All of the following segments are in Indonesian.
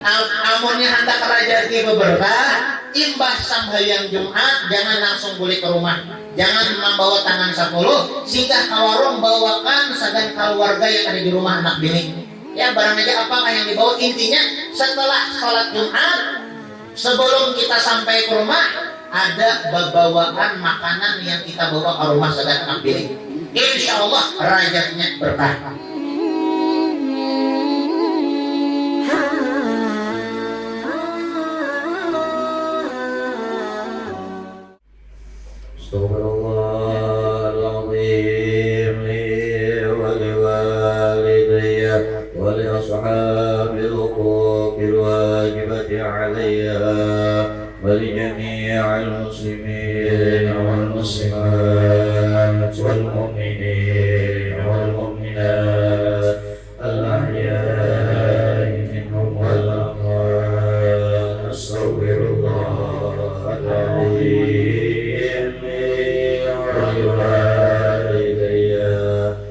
Amunnya hendak raja di beberkah imbah sambayang Jumat jangan langsung balik ke rumah, jangan membawa tangan 10 singgah ke warung bawakan sagan keluarga yang ada di rumah anak bini ya barang aja apakah yang dibawa. Intinya setelah sholat Jumat sebelum kita sampai ke rumah ada bawaan makanan yang kita bawa ke rumah sagan anak bini, insya Allah rajanya berkah. Astagfirullahaladzim li wa liwalidayya wa li ashabil huquqil wajibati alayya wa li jami'il muslimin wal muslimat wal mu'minin wal mu'minat al-ahya'i minhum wal amwat. Astagfirullahaladzim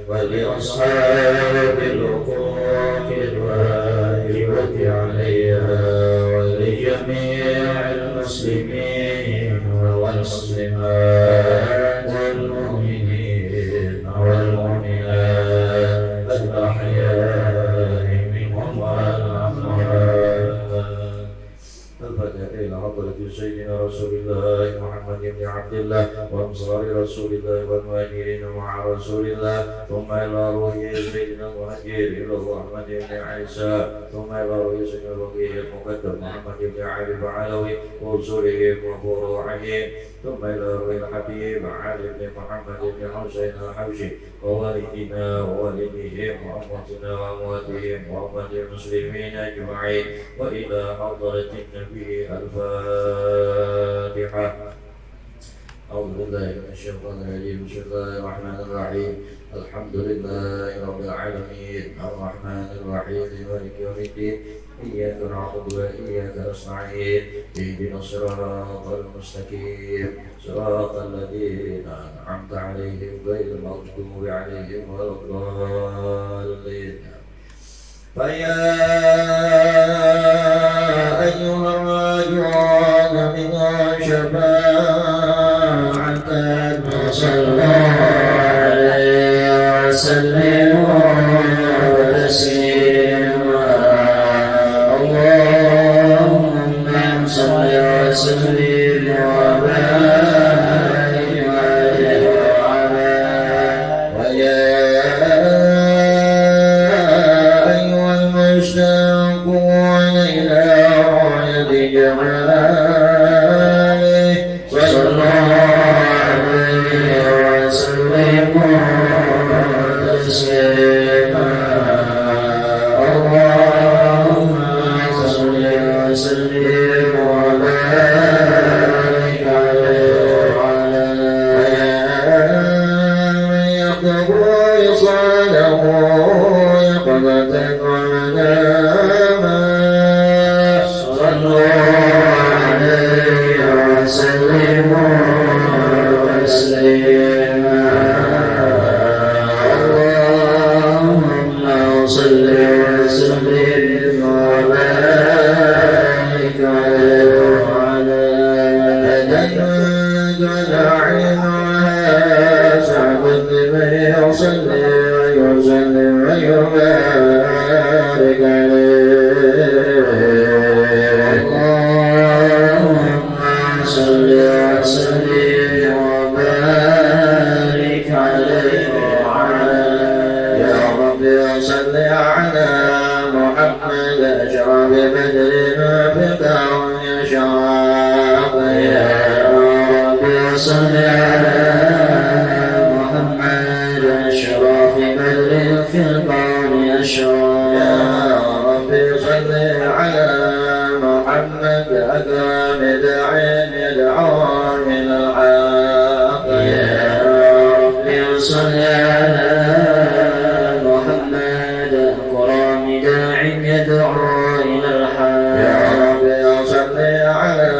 ولأصحاب الحقوق الواجبة عليها ولجميع المسلمين والمسلمات والمؤمنين والمؤمنات الأحياء منهم والأموات. الفاتحة إلى حضرة سيدنا رسول الله محمد بن عبد الله وأنصار رسول الله والمهاجرين مع رسول الله ثم إلى روح سيدنا المهاجر إلى أحمد بن عيسى ثم إلى روح سيدنا الوكيل المقدم محمد بن علي العلوي وأصولهم وفروعهم ثم إلى روح الحبيب علي بن محمد بن حسين الحبشي ووالدنا ووالديهم وأمواتنا وأمواتهم وأمة المسلمين أجمعين وإلى حضرة النبي الفاتحة. أعوذ بالله من الشيطان الرجيم. بسم الله الرحمن الرحيم. الحمد لله رب العالمين الرحمن الرحيم مالك يوم الدين إياك نعبد وإياك نستعين اهدنا الصراط المستقيم صراط الذين أنعمت عليهم غير المغضوب عليهم ولا الضالين. فيا أيها الراجعون من شفاعة صلى عليه وسلم تسليما. اللهم صل وسلم وبارك عليه وعلى ويا أيها المشتاقون إلى رؤية جماله صلى عليه وسلم تسليما. اللهم صل وسلم وبارك عليه وعلى من يقضي صلاته يقظة ومناما صلوا عليه وسلموا تسليما. اللهم صل وسلم وبارك عليه وعلى جدعنا سعد بن يصلي ويسلم ويبارك عليه. اللهم صل وسلم وبارك عليه وعلى يا رب صل على محمد أشرف بدر ما في الكون يشاء. يا رب صل على محمد أشرف بدر في الكون يشاء. يا رب صل على محمد أكرم داعٍ يدعو إلى الحق. يا رب صل على محمد أكرم داعٍ يدعو إلى الحق. يا رب صل على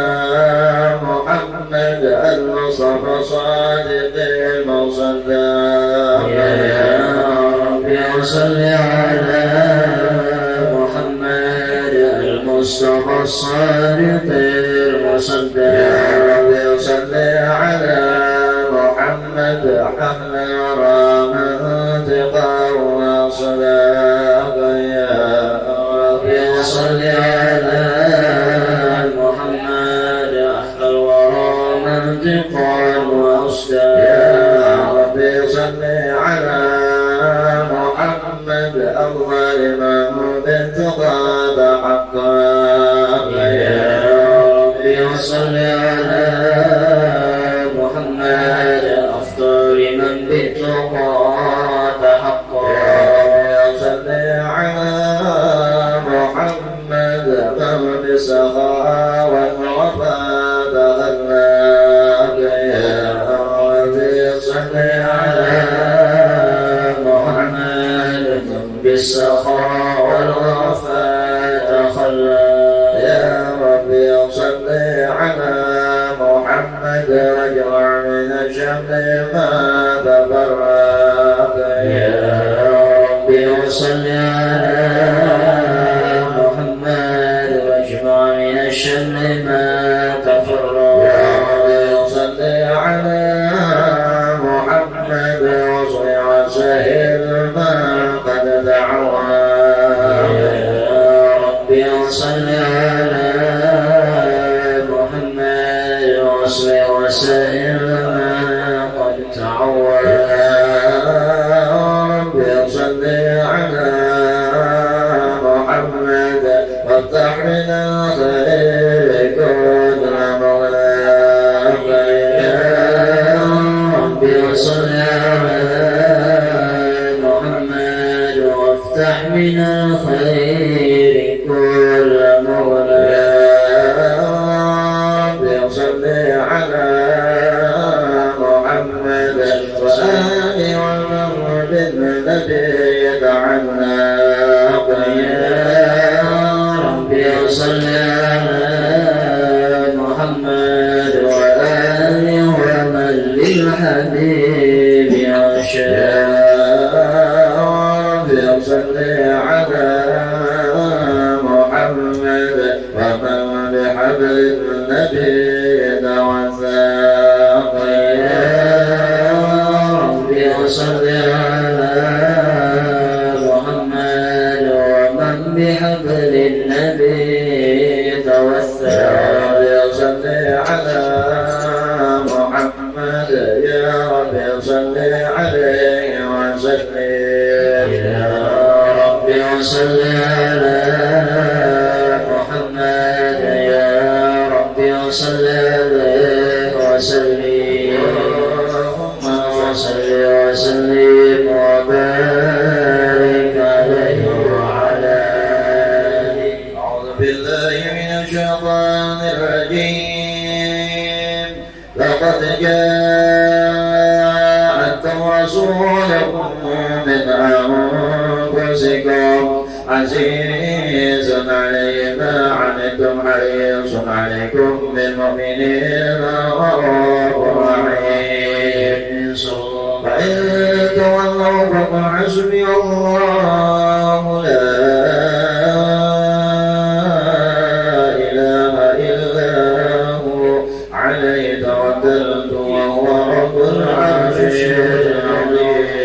محمد المصطفى صادق المصدق. يا رب صل على محمد المصطفى الصادق المصدق يا ربي صل على محمد حمل رامتك وصلاك يا ربي صل على محمد أحلى الورى منطقا وأصدق يا ربي صل على محمد أفضل من بالتقى حقا يا ربي صل على محمد أفضل من بالتقى حقا يا ربي صل على محمد من بسخاء والوفاء تغلق يا ربي صل على محمد من بالسخاء والوفاء تخلق يا ربي صل على محمد واجمع من الشمل ما تفرق يا ربي صل على محمد واجمع من الشمل ما تفرق يا ربي صل على محمد وصيع سهل ما قد دعوا يا ربي صل على محمد وصيع سهل ما قد تعوى يا ربي صل على محمد وافتح من الخير كل مولاك يا ربي صل على محمد وافتح من الخير كل مولاك يا ربي صل على محمد وآله ومن بالنبي يتعلق يا ربي صل على محمد وآله ومن للحبيب عشاق ربي صل على محمد ومن بحبل النبي توثق يا ربي صل على محمد ومن بحبل النبي توثق يا ربي صل على محمد يا ربي صل عليه وسلم يا ربي صل على محمد يا ربي صل عليه وسلم اللهم صل وسلم وبارك عليه وعلى آله. أعوذ بالله من الشيطان الرجيم. لقد جاءكم رسول من أنفسكم عزيز عليه ما عنتم حريص عليكم بالمؤمنين رؤوف رحيم. فإن تولوا فقل حسبي الله لا إله إلا هو عليه توكلت وهو رب العرش العظيم.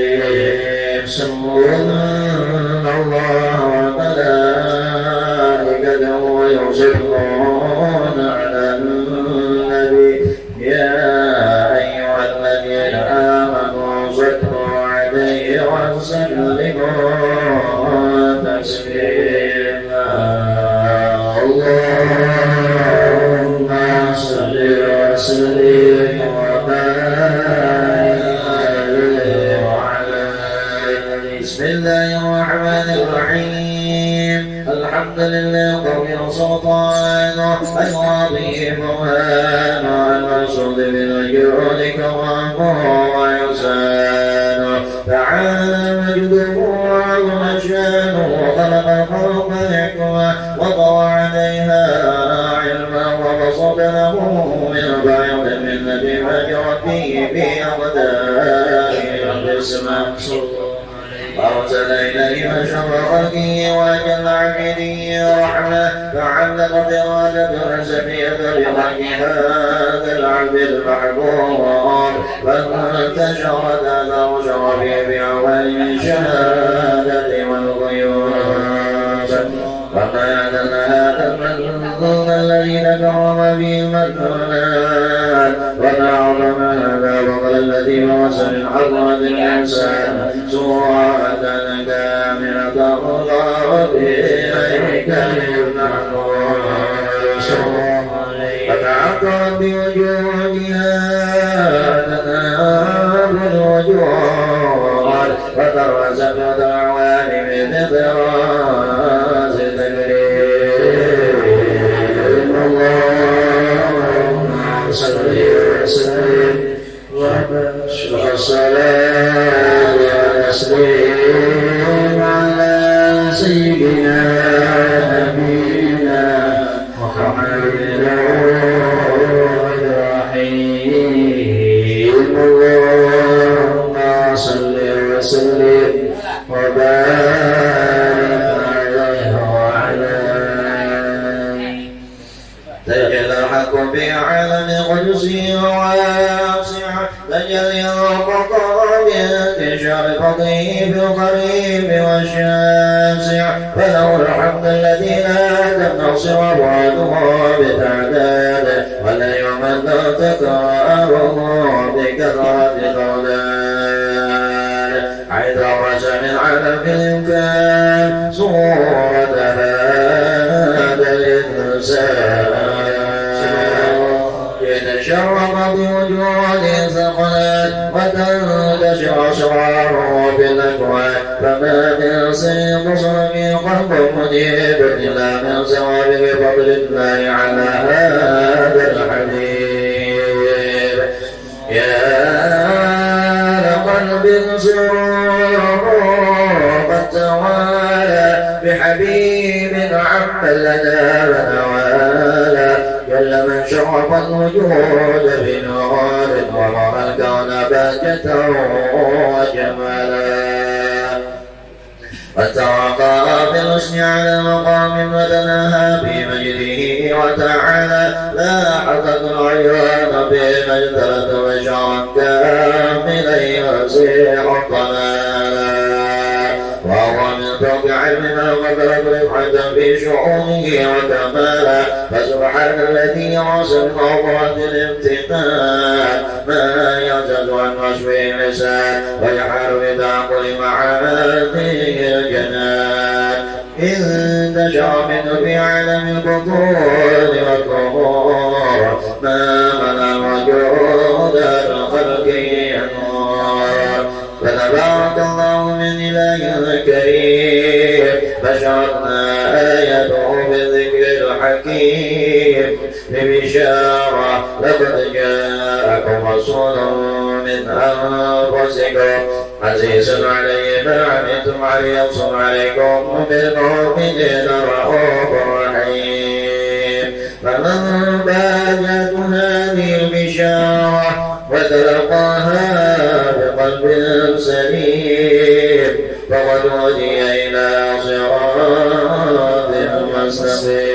سبحان الله وملائكته يصلون على النبي يا أيها الذين آمنوا صلوا عليه وسلموا تسليما. اللهم صل وسلم وبارك عليه وعلى آله. بسم الله الرحمن الرحيم. الحمد لله قوي سلطانه العظيم برهانه المقصود بالجود كرامه وإحسانه تعالى مجده وعظم شانه خلق الخلق حكمه وضع عليها علما وبسط له من بعض من بما جرت به في أقداره القسمة أرسل إليهم شر خلقه وأجل عبده رحمة فعلقت إرادة الحسنية بخلق هذا العبد المحبوب فانتشرت أثر شرفه بعوالم الشهادة والغيوب وما هذا المنظوم الذي ذكر به المدلولات وما عظم هذا الفضل الذي وصل من عظمة الإنسان سورة كاملة الله بإليك المحمود فتعطرت بوجودها تنام الوجود وترسم الأعوان بطراز تكريم اللهم صل وسلم وبارك والصلاة والتسليم على سيدنا نبينا محمد الرحيم اللهم صل وسلم وبارك عليه وعلى تجد الحق في عالم قدسه وواسعه تجلي القطر بانتشار فضله في القريب والشاسع فله الحمد الذي لا تنحصر أبعاده بتعداده ولا يمد تكراره بكثرة قولاته حيث رسم العالم في الإمكان صورة هذا الإنسان يتشرف بوجود ثقلت وتنتشر أسراره بالأكوان فما من سر بصر في قلب مجيب إلا من ثواب بفضل الله على هذا الحبيب يا لقلب سرور قد توالى بحبيب عم لنا ونوالا جل من شرف الوجود بنور ورى الكون بهجة وجمالا وترقى بالحسن على مقام وتناهى بمجده وتعالى لا حقق العيون بمجدرة وشرا كاملا يسير الضلالا وهو من فوق علمنا وقدرت رفعة في شؤونه وكمالا فسبحان الذي يرسل فوقات الامتثال ما يعجز عن وصفه اللسان ويحال بتعقل معانيه الجنان إذ انتشر منه في عالم البطون والظهور ما ملا وجود الخلق النور فتبارك الله من إله كريم بشرتنا آيته بالذكر الحكيم ببشارة لقد جاءكم رسول من أنفسكم عزيز عليه ما عنتم حريص عليكم بالمؤمنين رؤوف رحيم فمن باجت هذه البشارة وتلقاها بقلب سليم فقد هدي إلى صراط مستقيم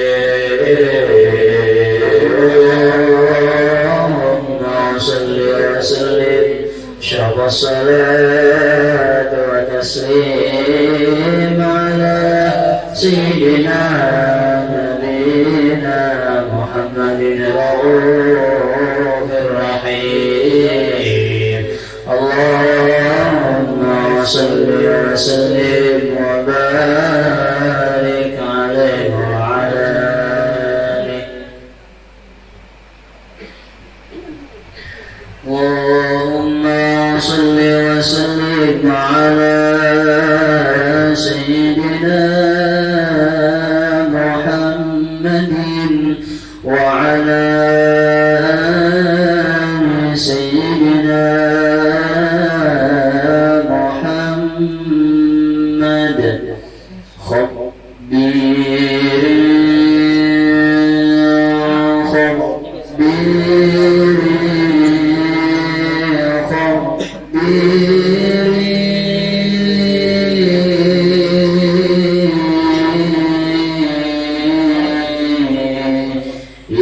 صل وسلم شرف الصلاة وتسليم على سيدنا نبينا محمد الرؤوف الرحيم اللهم صل وسلم وبارك عليه وعلى آله اللهم صل وسلم على سيدنا محمد وعلى آل سيدنا محمد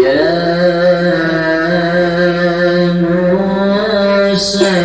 يا موسى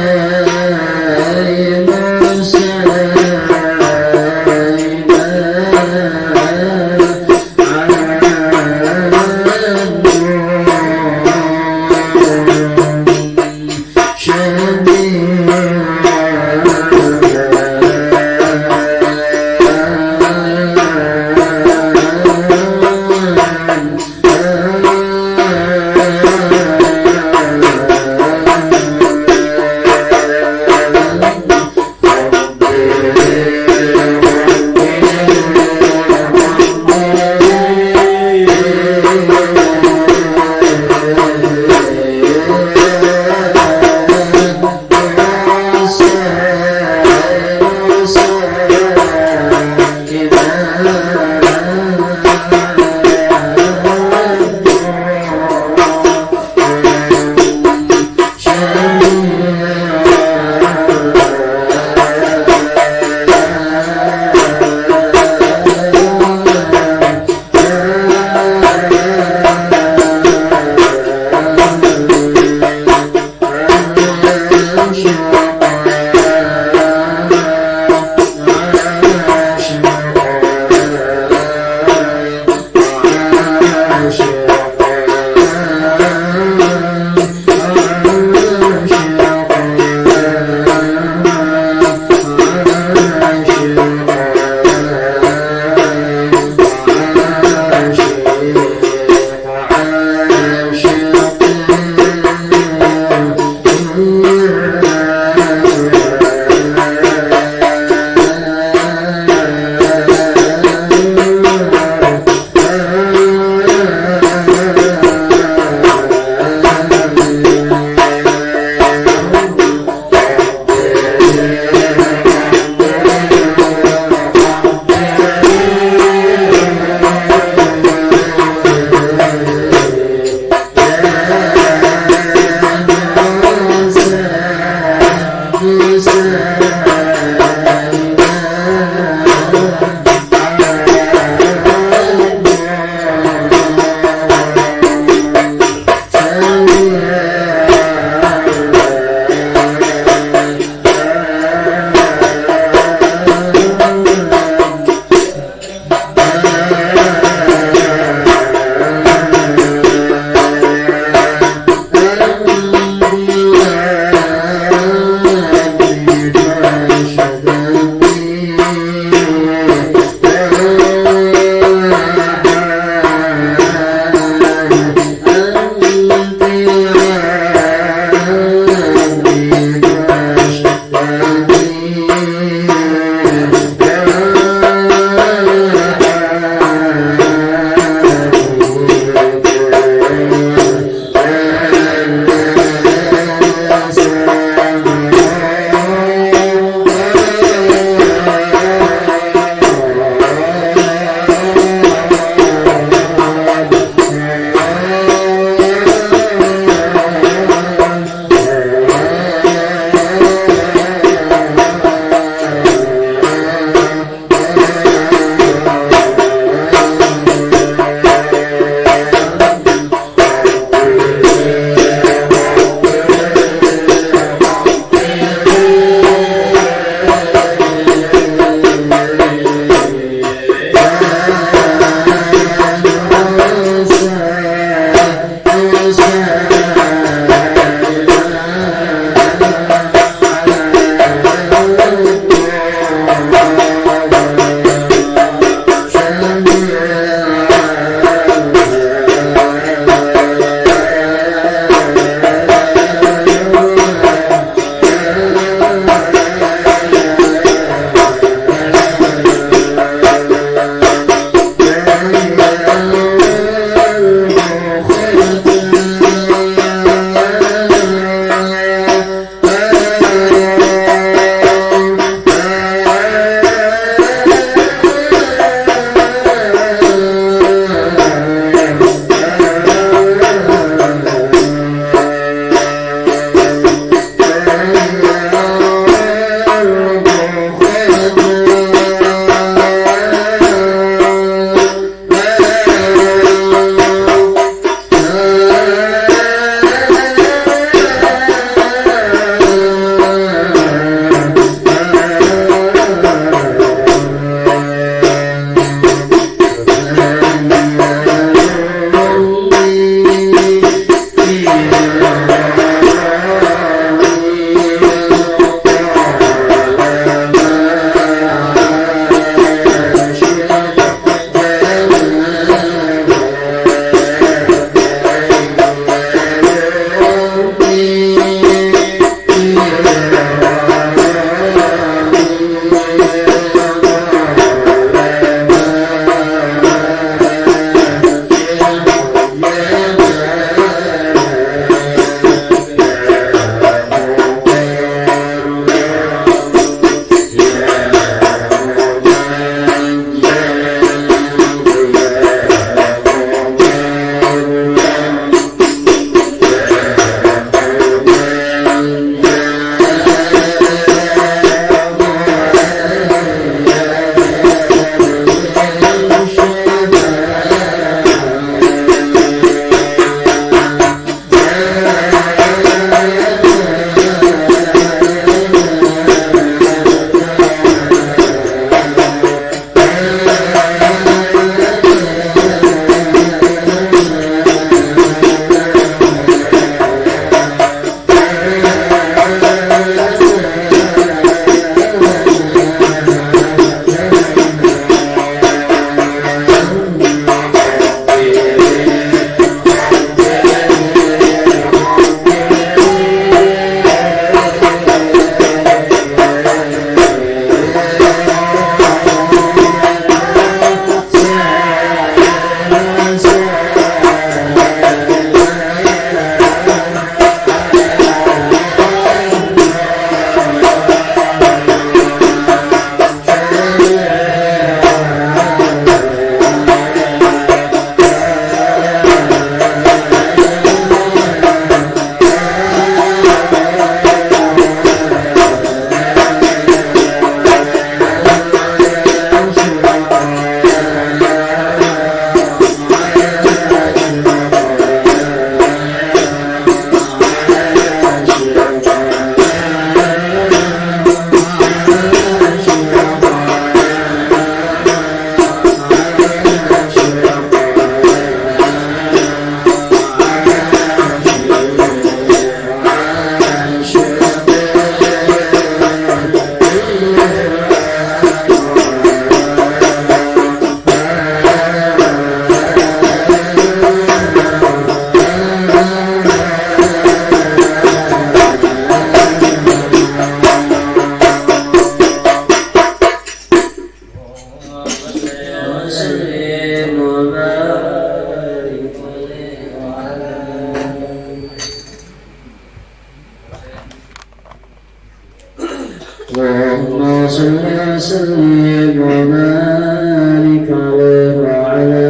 وسلم وبارك عليه وعلى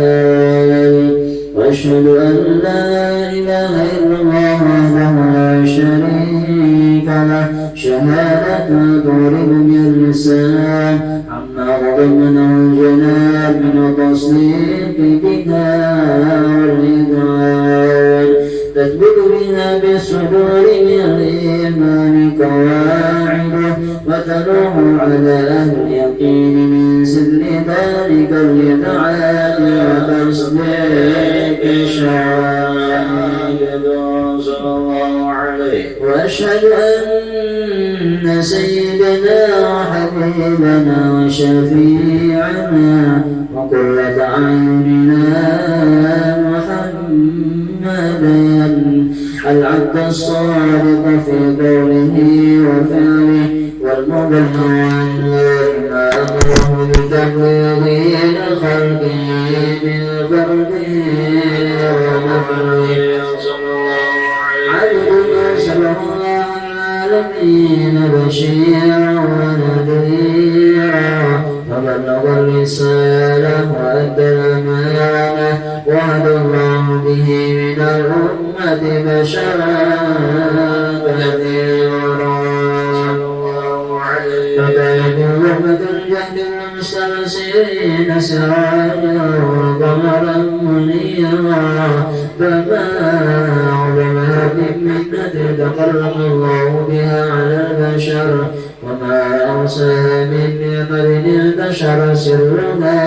آله وأشهد أن لا إله إلا الله وحده لا شريك له شهادة تغرب باللسان عما تضمنه الجنان من التصديق بها والإذعان تثبت بها بالصدور من الإيمان قواعده وتنوح على أهل اليقين من سر ذلك الإذعان وتصديق شعائر صلى الله عليه. وأشهد أن سيدنا وحبيبنا وشفيعنا وقرة أعيننا محمدا العبد الصادق في قوله وفعله والمبلغ عن ما أمره بتبليغه لخلقه من فرده ونفره عبدنا صلى الله العالمين بشيرا ونذيرا فبلغ الرسالة وأدى الأمانة وهدى الله به من الأمة بشرا كثيرا فبين رحمة الجهد المستبصرين سراجا وقمرا منيرا فما أعظم هذه المنة تقرب الله بها على البشر وما أوسع من نعمة انتشر سرها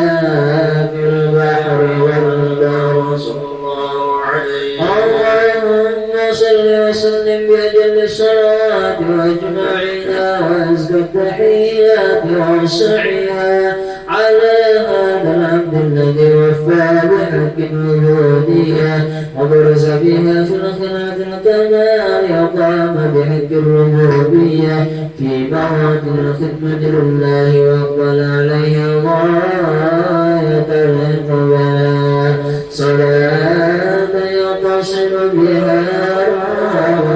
في البحر والبر صلى الله عليه. اللهم صل وسلم بأجل الصلاة وأجمعها وأزكى التحيات وأوسعها على هذا العبد الذي وفى بحق الوجودية وبرز بها في الخلات الكمال وقام بحق الربوبية في مواطن الخدمة لله وأقبل عليه غاية الإقبال صلاة يتصل بها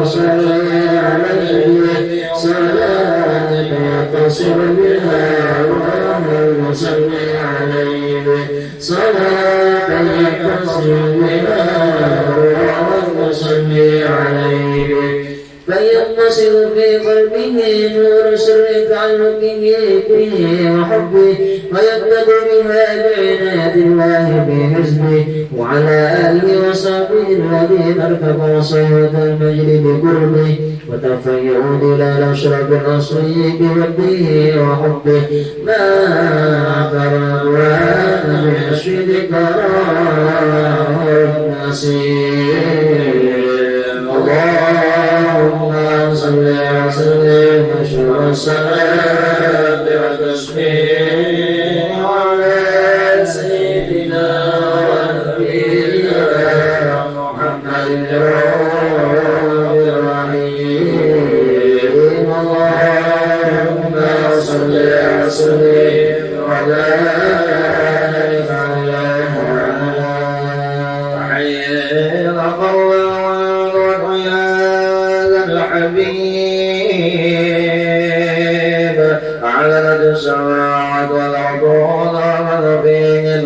وصلي عليه صلاة يتصل بها وصلي عليه صلاة يتصل بها وصلي عليه فيتصل في قلبه نور سر تعلقه به وحبه ويبتغ بها بعناية الله بحزبه وعلى آله وصحبه الذين ارتقوا صيحة المجد بقربه وتفيئوا دلال أشرف الأصلي بوده وحبه ما عبر القرآن بحشد كرامه النسيم. اللهم صل وسلم وسلم وتسليم على سيدنا ونبينا محمد الرحيم. اللهم صل وسلم وبارك عليه وعلى الحبيب أعلنت السماوات والأرض وضربت فيهن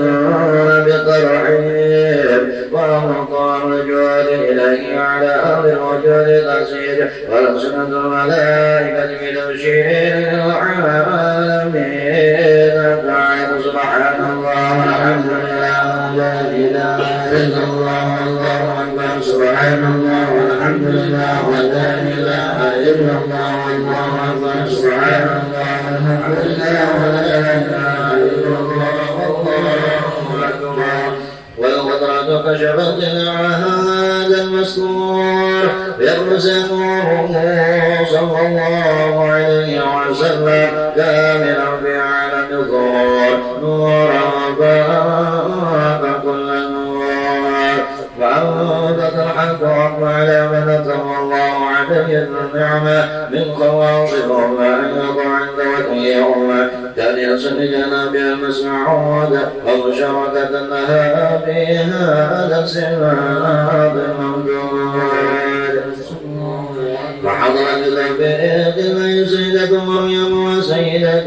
بترحيب وأمطار الجود إليه على أرض الوجود الأسير ولسنة الملائكة بتبشير العالمين. سبحان الله والحمد لله لا إله إلا الله والله أكبر. سبحان الله والحمد لله ولا إله إلا الله والله أكبر. سبحان الله والحمد لله ولا إله إلا الله والله أكبر. والقدرة كشفت هذا المستور يبرز نوره صلى الله عليه وسلم كاملا في عالم الظهور نورا فاق كل نور فأنبت الحق وأقبل من أتم الله عليه النعمة من خواصهم أن يقع عند وجههم كان يصل جنابها المسعود أو شركة لها في هذا الصراط الممدود. وحضرت الأنبياء سيدة مريم وسيدة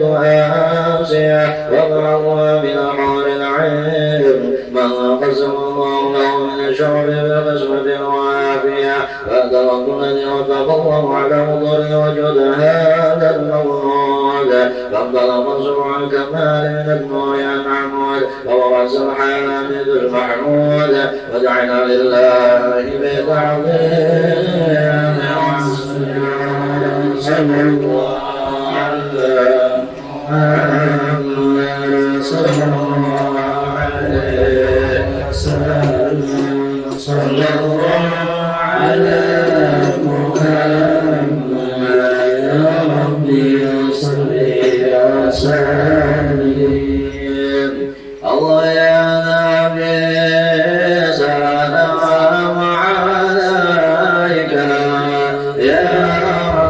ناسيا وبعضها من حور العين ما قسم الله له من الشعب بقسمة وعافية فأدرك الذي وتق الله على وضره وجود هذا المولود فانطلق سبع الكمال من النور المعمود وورث الحامد المحمود ودعنا لله بتعظيم صلى الله على محمد صلى الله عليه وسلم صلى الله على محمد يا ربي صل وسلم الله يا نبي سلام عليك يا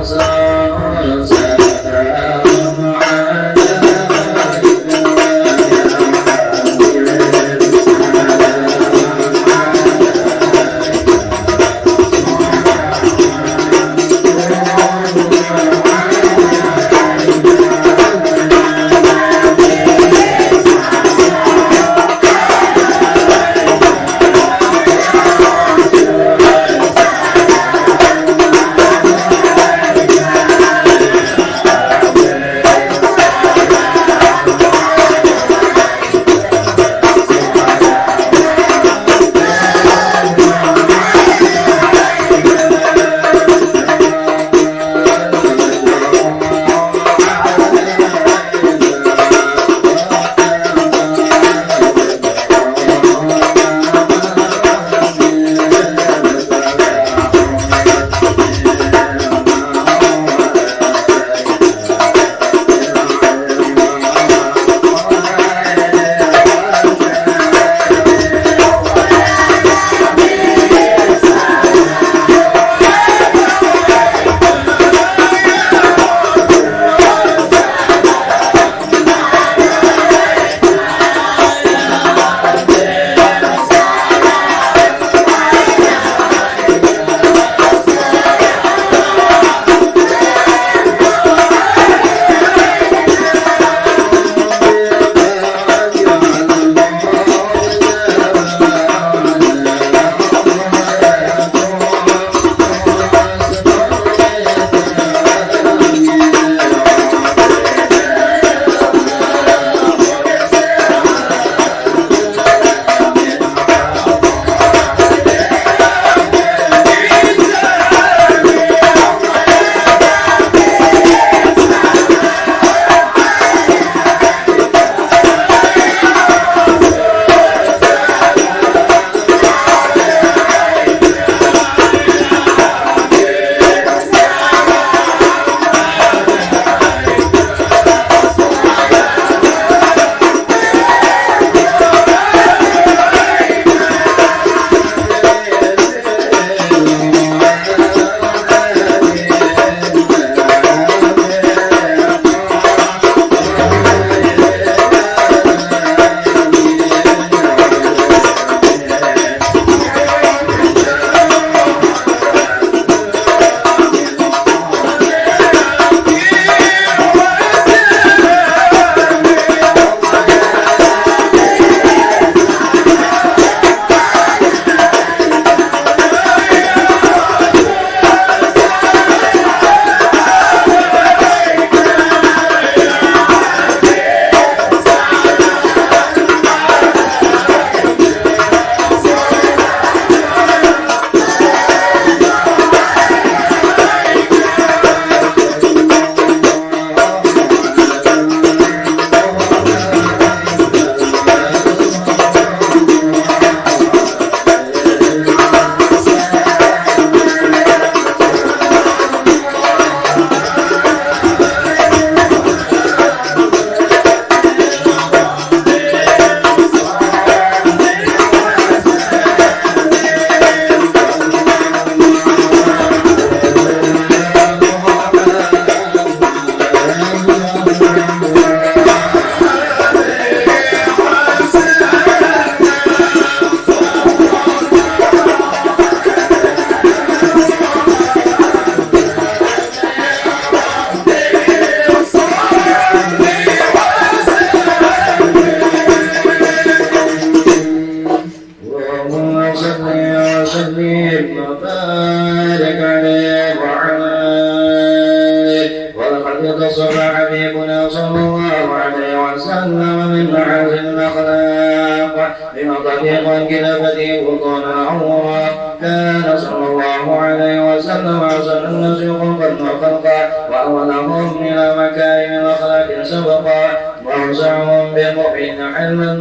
رسول سلام عليك يا حبيب صل وسلم وبارك عليه وعلى آله. ولقد اتصف حبيبنا صلى الله عليه وسلم من محاسن الأخلاق بما طريق الكتابة بطون العورة. كان صلى الله عليه وسلم أحسن الناس خلقا وخلقا وأولهم إلى مكارم الأخلاق سبقا وأوسعهم بالمؤمن حلما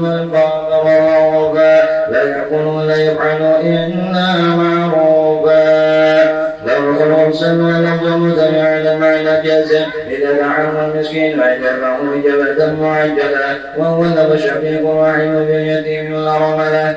وعرفا لا يقولون لا يفعلوا إلا معروفا. لو الرسل ولو متبعا لمعنى جازم إذا دعاه المسكين فأجابه إجابة معجلة وهو له شفيق رحيم باليتيم والأرملة.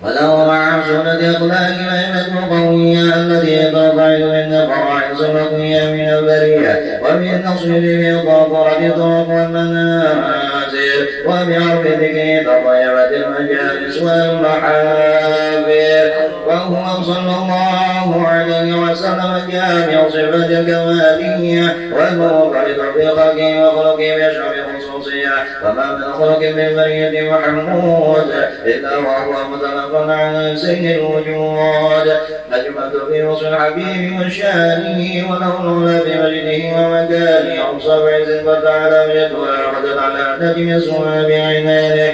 وله مع سنة أخلاق أئمة قوية التي ترتعد من فرائص الأقوياء من البرية وبالنصر بالقاطرة طرق والمنازل وبعرف ذكر تطيبت المجالس والمحافل. وهو صلى الله عليه وسلم جامع صفة الكمالية والمنفرد في خلقه وخلقه بأشرف خصوصية وما من خلق بالبرية محمود إلا وهو متلقى عن سيد الوجود. نجمة في وصف الحبيب والشاني وله الأولى بمجده ومكانه أوصى بعز فتعالى بجدها وقد على نجم يسمى بعينيه.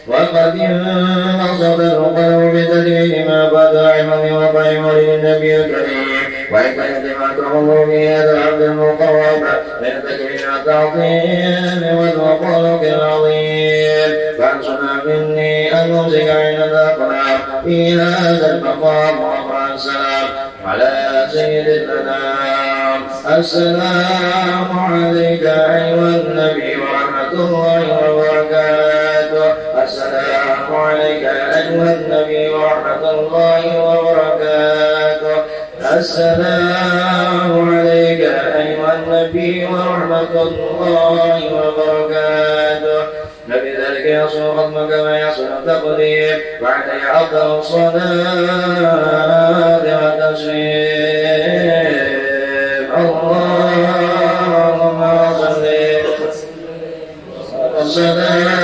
وقد انبسط القلب بتدوين ما فات عمل وطعم للنبي الكريم وحكاية ما تمر في هذا العبد المقرب من تكريم التعظيم والخلق العظيم. فانسنا مني أن أمسك عين الأقلام في هذا المقام وأقرأ السلام على سيد الأنام. السلام عليك أيها النبي ورحمة الله وبركاته. السلام عليك أيها النبي ورحمة الله وبركاته. السلام عليك أيها النبي ورحمة الله وبركاته. فبذلك يصل خطمك كما يصل التقدير وعليه أفضل الصلاة والتسليم. اللهم صل وسلم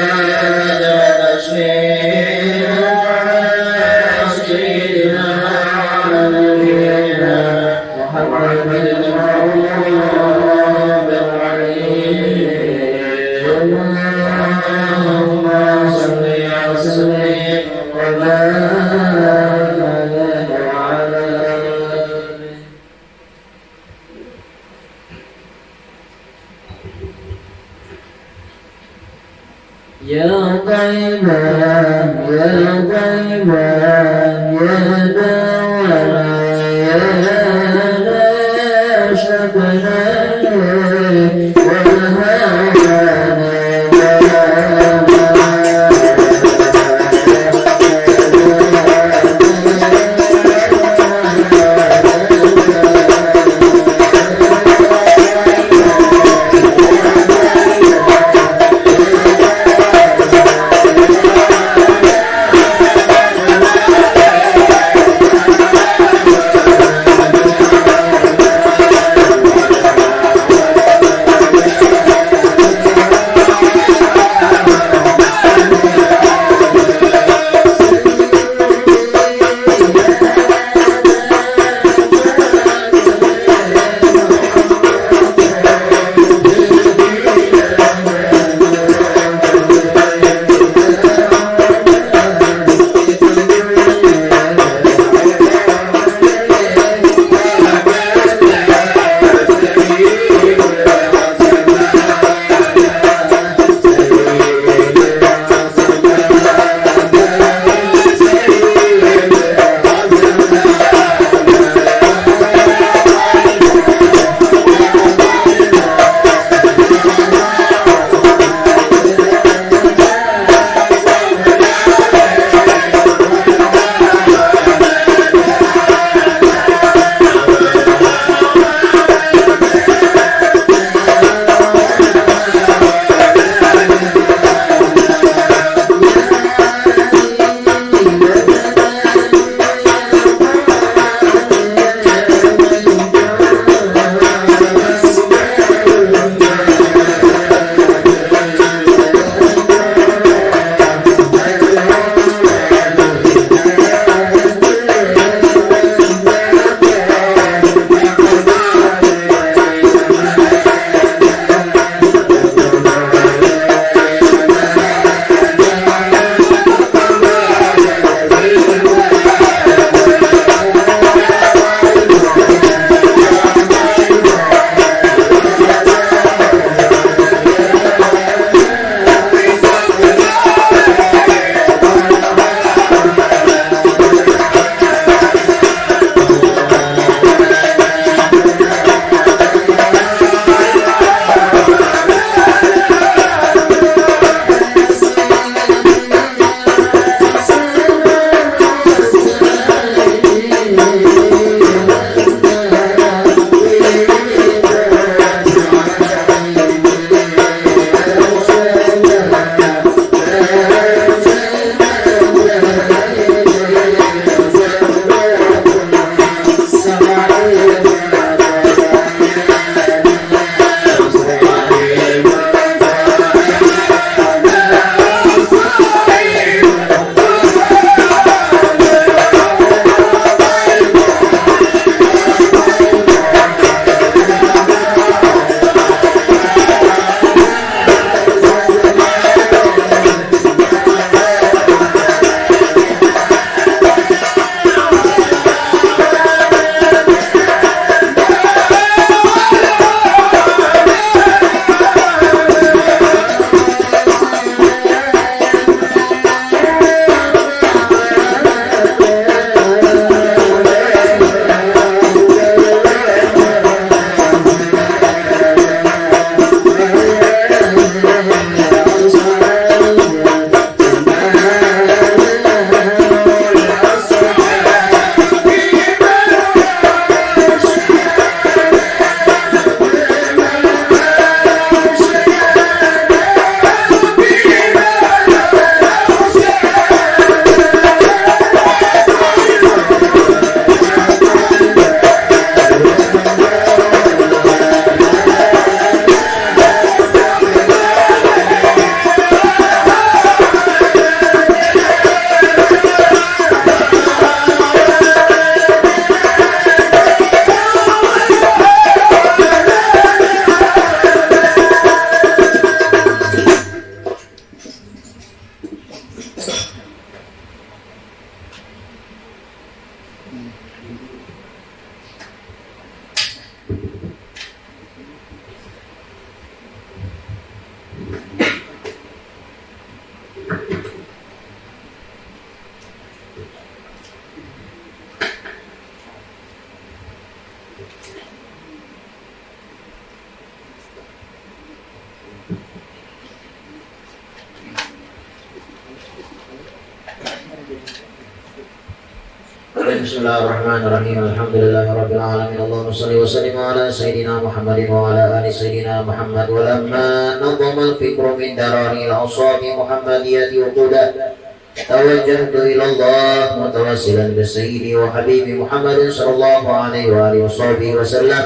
Bismillahirrahmanirrahim. Alhamdulillahirabbil alamin. Allahumma shalli wa sallim ala sayyidina Muhammadin wa ala ali sayyidina Muhammad. Wa lamma nadama al-fikru min darari al-awsafi Muhammadiyati uquda tawajjahtu ila Allah mutawassilan bi sayyidi wa habibi Muhammadin sallallahu alaihi wa alihi wa sallam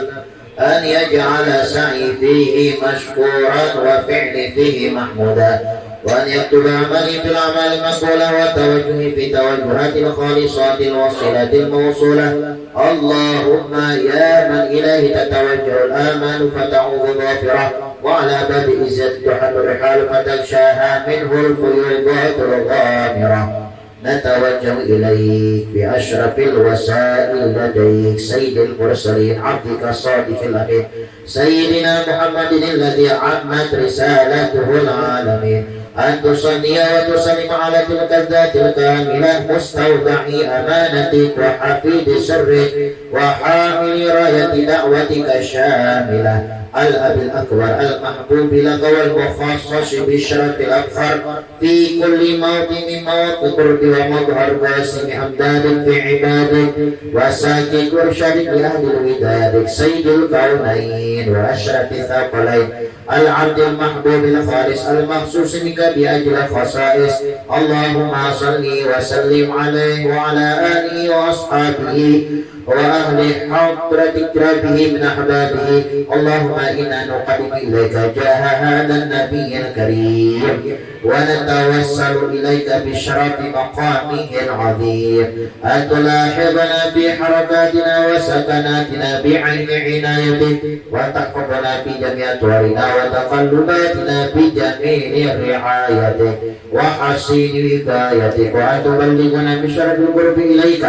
an yaj'ala sa'i fihi mashkuran wa fi'li fihi mahmuda وأن يكتب عملي في الأعمال المقبولة وتوجهي في توجهات الخالصات الوصلة الموصولة. اللهم يا من إليه تتوجه الآمال فتعوذ ظافرة وعلى باب عزة تحل الرحال فتغشاها منه الفيوضات الغامرة. نتوجه إليك بأشرف الوسائل لديك سيد المرسلين عبدك الصادق الأمين سيدنا محمد الذي عمت رسالته العالمين أن تصلي وتسلم على تلك الذات الكاملة مستودع أمانتك وحفيد سرك وحامل راية دعوتك الشاملة الأب الأكبر المحبوب لك والمخصص بالشرف الأفخر في كل موطن من مواطن قرب ومظهر قاسم أمدادك في عبادك وساكت وارشدك لأهل الودادك سيد الكونين وأشرف الثقلين العبد المحبوب الخالص المخصوص بك بأجل خصائص. اللهم صل وسلم عليه وعلى آله وأصحابه وأهل حضرة إكرامه من أحبابه. اللهم إنا نقدم إليك جاه هذا النبي الكريم ونتوسل إليك بشرف مقامه العظيم أن تلاحظنا في حركاتنا وسكناتنا بعين عنايتك وتحفظنا في جميع طورنا وتقلباتنا بجميل رعايتك وحسين وقايتك وأن تبلغنا بشرف القرب إليك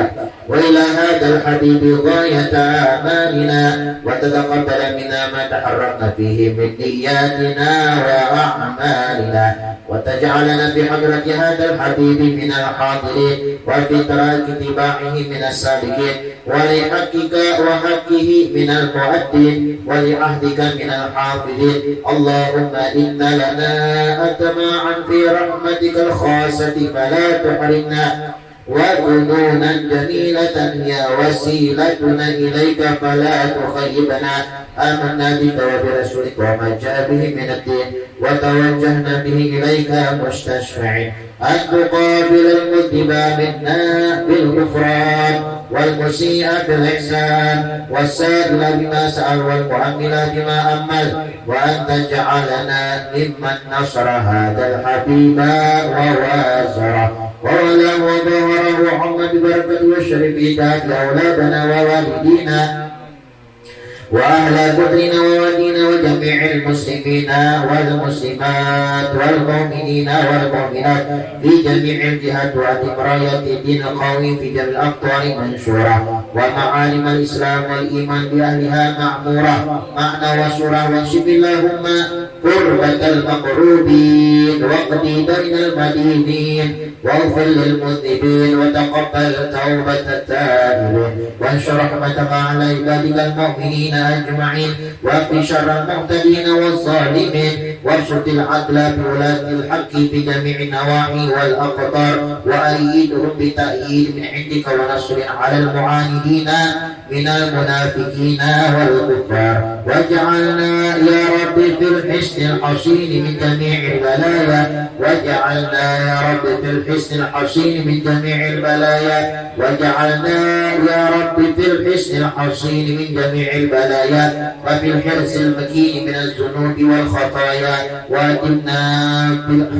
وإلى هذا الحبيب غاية آمالنا وتتقبل منا ما تحركنا فيه من نياتنا وأعمالنا وتجعلنا في حضرة هذا الحبيب من الحاضرين وفي تراك اتباعه من السالكين ولحقك وحقه من المؤدين ولعهدك من الحافظين. اللهم إن لنا أطماعا في رحمتك الخاصة فلا تحرمنا وذنونا جميلة هي وسيلتنا إليك فلا تخيبنا. آمنا بك وبرسولك وما جاء به من الدين وتوجهنا به إليك مستشفعين أن تقابل المذنب منا بالغفران والمسيء بالإحسان والسائل بما سأل والمؤمل بما أمل وأن تجعلنا ممن نصر هذا الحبيب ووازره وولى وظهره محمد بركة والشرف ذات أولادنا ووالدينا وأهل قدرنا ووالدينا وجميع المسلمين والمسلمات والمؤمنين والمؤمنات في جميع الجهات وأتم راية الدين القوي في جميع الأقطار منشورة ومعالم الإسلام والإيمان بأهلها معمورة معنى وصورة وانشف اللهم قربة المقروبين واقضي دين المدينين واغفر للمذنبين وتقبل توبة التائبين وانشر رحمتك على عبادك المؤمنين أجمعين واقض شر المعتدين والظالمين وابسط العدل بولاة الحق في جميع النواحي والأقطار وأيدهم بتأييد من عندك ونصر على المعاندين من المنافقين والكفار واجعلنا يا رب في الحسن الحصين من جميع البلايا واجعلنا يا رب في الحسن الحصين من جميع البلايا واجعلنا يا رب في الحسن الحصين من جميع البلايا وفي الحرص المكين من الذنوب والخطايا وأدمنا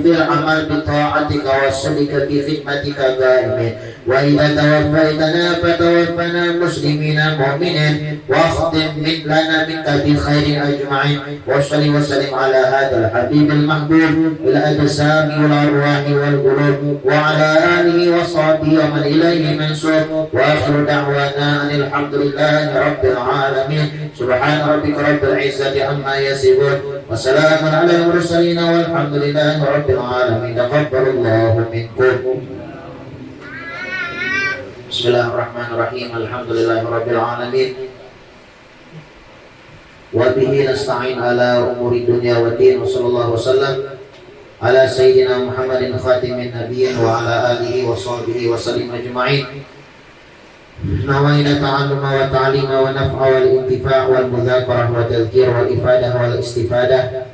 في العمل بطاعتك والسلك في خدمتك دائما وإذا توفيتنا فتوفنا مسلمين مؤمنين واختم لنا منك بالخير أجمعين وصل وسلم على هذا الحبيب المحبوب بالأجسام والأرواح والقلوب وعلى آله وصحبه ومن إليه منسوب وآخر دعوانا أن الحمد لله رب العالمين سبحان ربك رب العزة عما يصفون وسلام على المرسلين والحمد لله رب العالمين تقبل الله منكم. Bismillahirrahmanirrahim. Alhamdulillahirabbil alamin. Wa bihi nasta'in ala umuri dunya waddin wa sallallahu wasallam ala sayyidina Muhammadin khatimin nabiyyin wa ala alihi wa sahbihi wa sallim ajma'in. Nawaina ta'alluma wa ta'lima wa naf'a wal intifa' wal mudzakarah wa tadhkir wal ifadah wal istifadah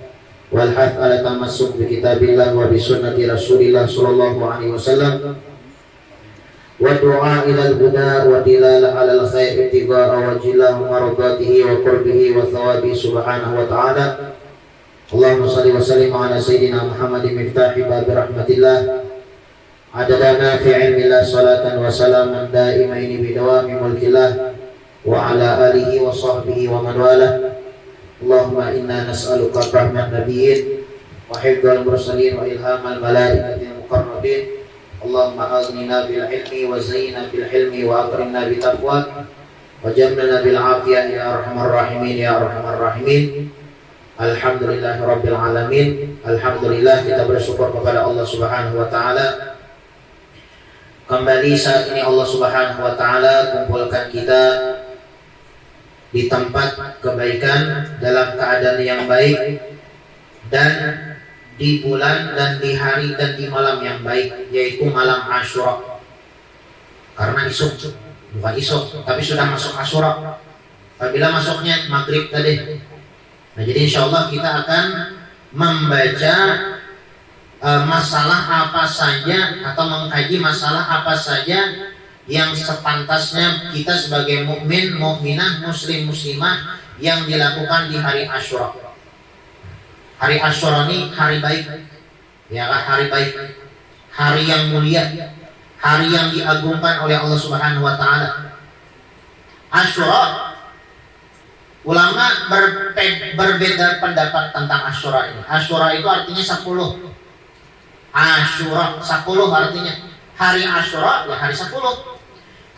wal hath ala tamassuk bi kitabillah wa bi sunnati Rasulillah sallallahu alaihi wasallam wa du'a ila al-huda wa dilala ala al-khair ibtigha'a wa jilahu maradatihi wa qurbihi wa thawabi subhanahu wa ta'ala. Allahumma salli wa sallim ala sayyidina Muhammadin miftahi babi rahmatillah adadana fi ilmillah salatan wa salaman daimaini bidawami mulkillah wa ala alihi wa sahbihi wa man wala. Allahumma inna nas'aluka rahmat nabiyyin wa hifdzal mursalin wa ilhamal malaikatil muqarrabin. Allahumma aghnina bil ilmi wa zayyina bil hilmi wa akrimna bit taqwa wa jamilna bil afiyah ya arhamar rahimin ya arhamar rahimin. Alhamdulillahi rabbil alamin. Alhamdulillah, kita bersyukur kepada Allah Subhanahu wa taala. Kembali saat ini Allah Subhanahu wa taala kumpulkan kita di tempat kebaikan dalam keadaan yang baik dan di bulan dan di hari dan di malam yang baik, yaitu malam Asyura. Karena isuk, bukan isuk, tapi sudah masuk Asyura. Apabila masuknya maghrib tadi. Nah, jadi insya Allah kita akan membaca masalah apa saja atau mengkaji masalah apa saja yang sepantasnya kita sebagai mukmin, mukminah, muslim, muslimah yang dilakukan di hari Asyura. Hari Asyura ini hari baik, ya kan, hari baik, hari yang mulia, hari yang diagungkan oleh Allah Subhanahu wa taala. Asyura, ulama berbeda pendapat tentang Asyura ini. Asyura itu artinya 10. Asyura 10 artinya hari Asyura, ya hari 10.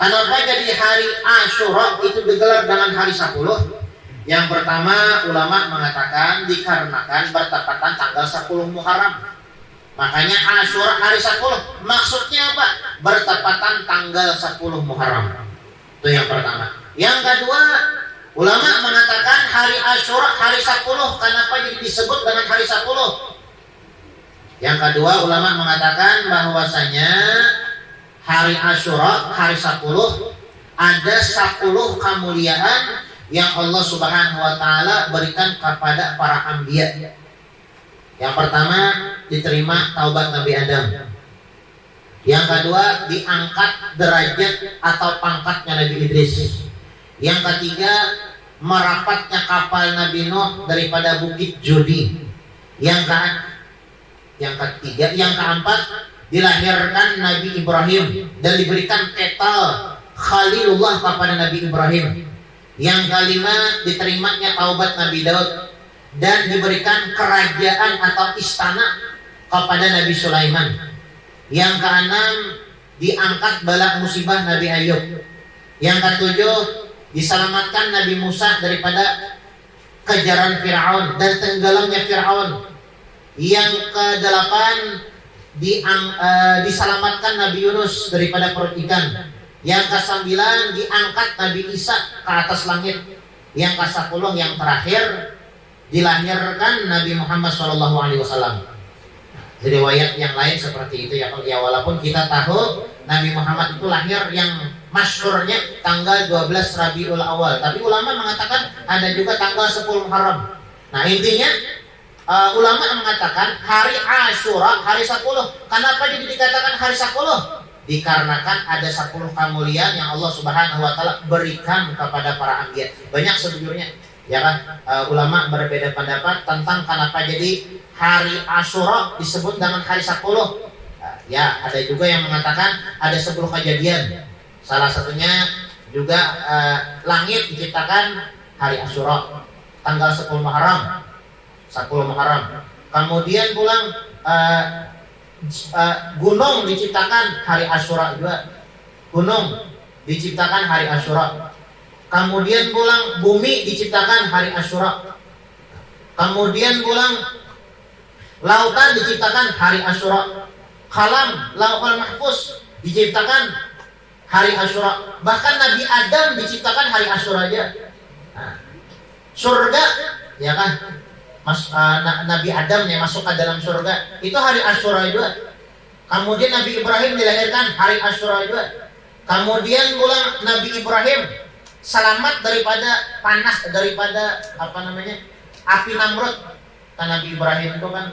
Kenapa jadi hari Asyura itu digelar dengan hari 10? Yang pertama, ulama mengatakan dikarenakan bertepatan tanggal 10 Muharram. Makanya Asyura hari 10. Maksudnya apa? Bertepatan tanggal 10 Muharram. Itu yang pertama. Yang kedua, ulama mengatakan hari Asyura hari 10. Kenapa jadi disebut dengan hari 10? Yang kedua, ulama mengatakan bahwasanya hari Asyura hari 10 ada 10 kemuliaan yang Allah Subhanahu wa taala berikan kepada para anbiya. Yang pertama, diterima taubat Nabi Adam. Yang kedua, diangkat derajat atau pangkatnya Nabi Idris. Yang ketiga, merapatnya kapal Nabi Nuh daripada bukit Judi. Yang ketiga, yang keempat, dilahirkan Nabi Ibrahim dan diberikan titel Khalilullah kepada Nabi Ibrahim. Yang kelima, diterimanya taubat Nabi Daud dan diberikan kerajaan atau istana kepada Nabi Sulaiman. Yang keenam, diangkat bala musibah Nabi Ayub. Yang ketujuh, diselamatkan Nabi Musa daripada kejaran Fir'aun dan tenggelamnya Fir'aun. Yang kedelapan, diselamatkan Nabi Yunus daripada perut ikan. Yang ke-9, diangkat Nabi Isa ke atas langit. Yang ke-10, yang terakhir, dilahirkan Nabi Muhammad SAW. Riwayat yang lain seperti itu ya, walaupun kita tahu Nabi Muhammad itu lahir yang masyhurnya tanggal 12 Rabiul Awal, tapi ulama mengatakan ada juga tanggal 10 Muharram. Nah, intinya ulama mengatakan hari Asyura hari 10. Kenapa jadi dikatakan hari 10? Dikarenakan ada 10 kemuliaan yang Allah Subhanahu wa taala berikan kepada para anbiya. Banyak sejujurnya, ya kan, ulama berbeda pendapat tentang kenapa jadi hari Asyura disebut dengan hari 10. Ya, ada juga yang mengatakan ada 10 kejadian. Salah satunya juga langit diciptakan hari Asyura, tanggal 10 Muharram. 10 Muharram. Kemudian pulang gunung diciptakan hari Asyura juga. Gunung diciptakan hari Asyura. Kemudian pulang bumi diciptakan hari Asyura. Kemudian pulang lautan diciptakan hari Asyura. Kalam, Lauhul Mahfuz diciptakan hari Asyura. Bahkan Nabi Adam diciptakan hari Asyura aja. Nah, surga, ya kan? Nabi Adam yang masuk ke dalam surga itu hari Asyura juga. Kemudian Nabi Ibrahim dilahirkan hari Asyura juga. Kemudian pulang Nabi Ibrahim selamat daripada panas, daripada api Namrud. Karena Nabi Ibrahim itu kan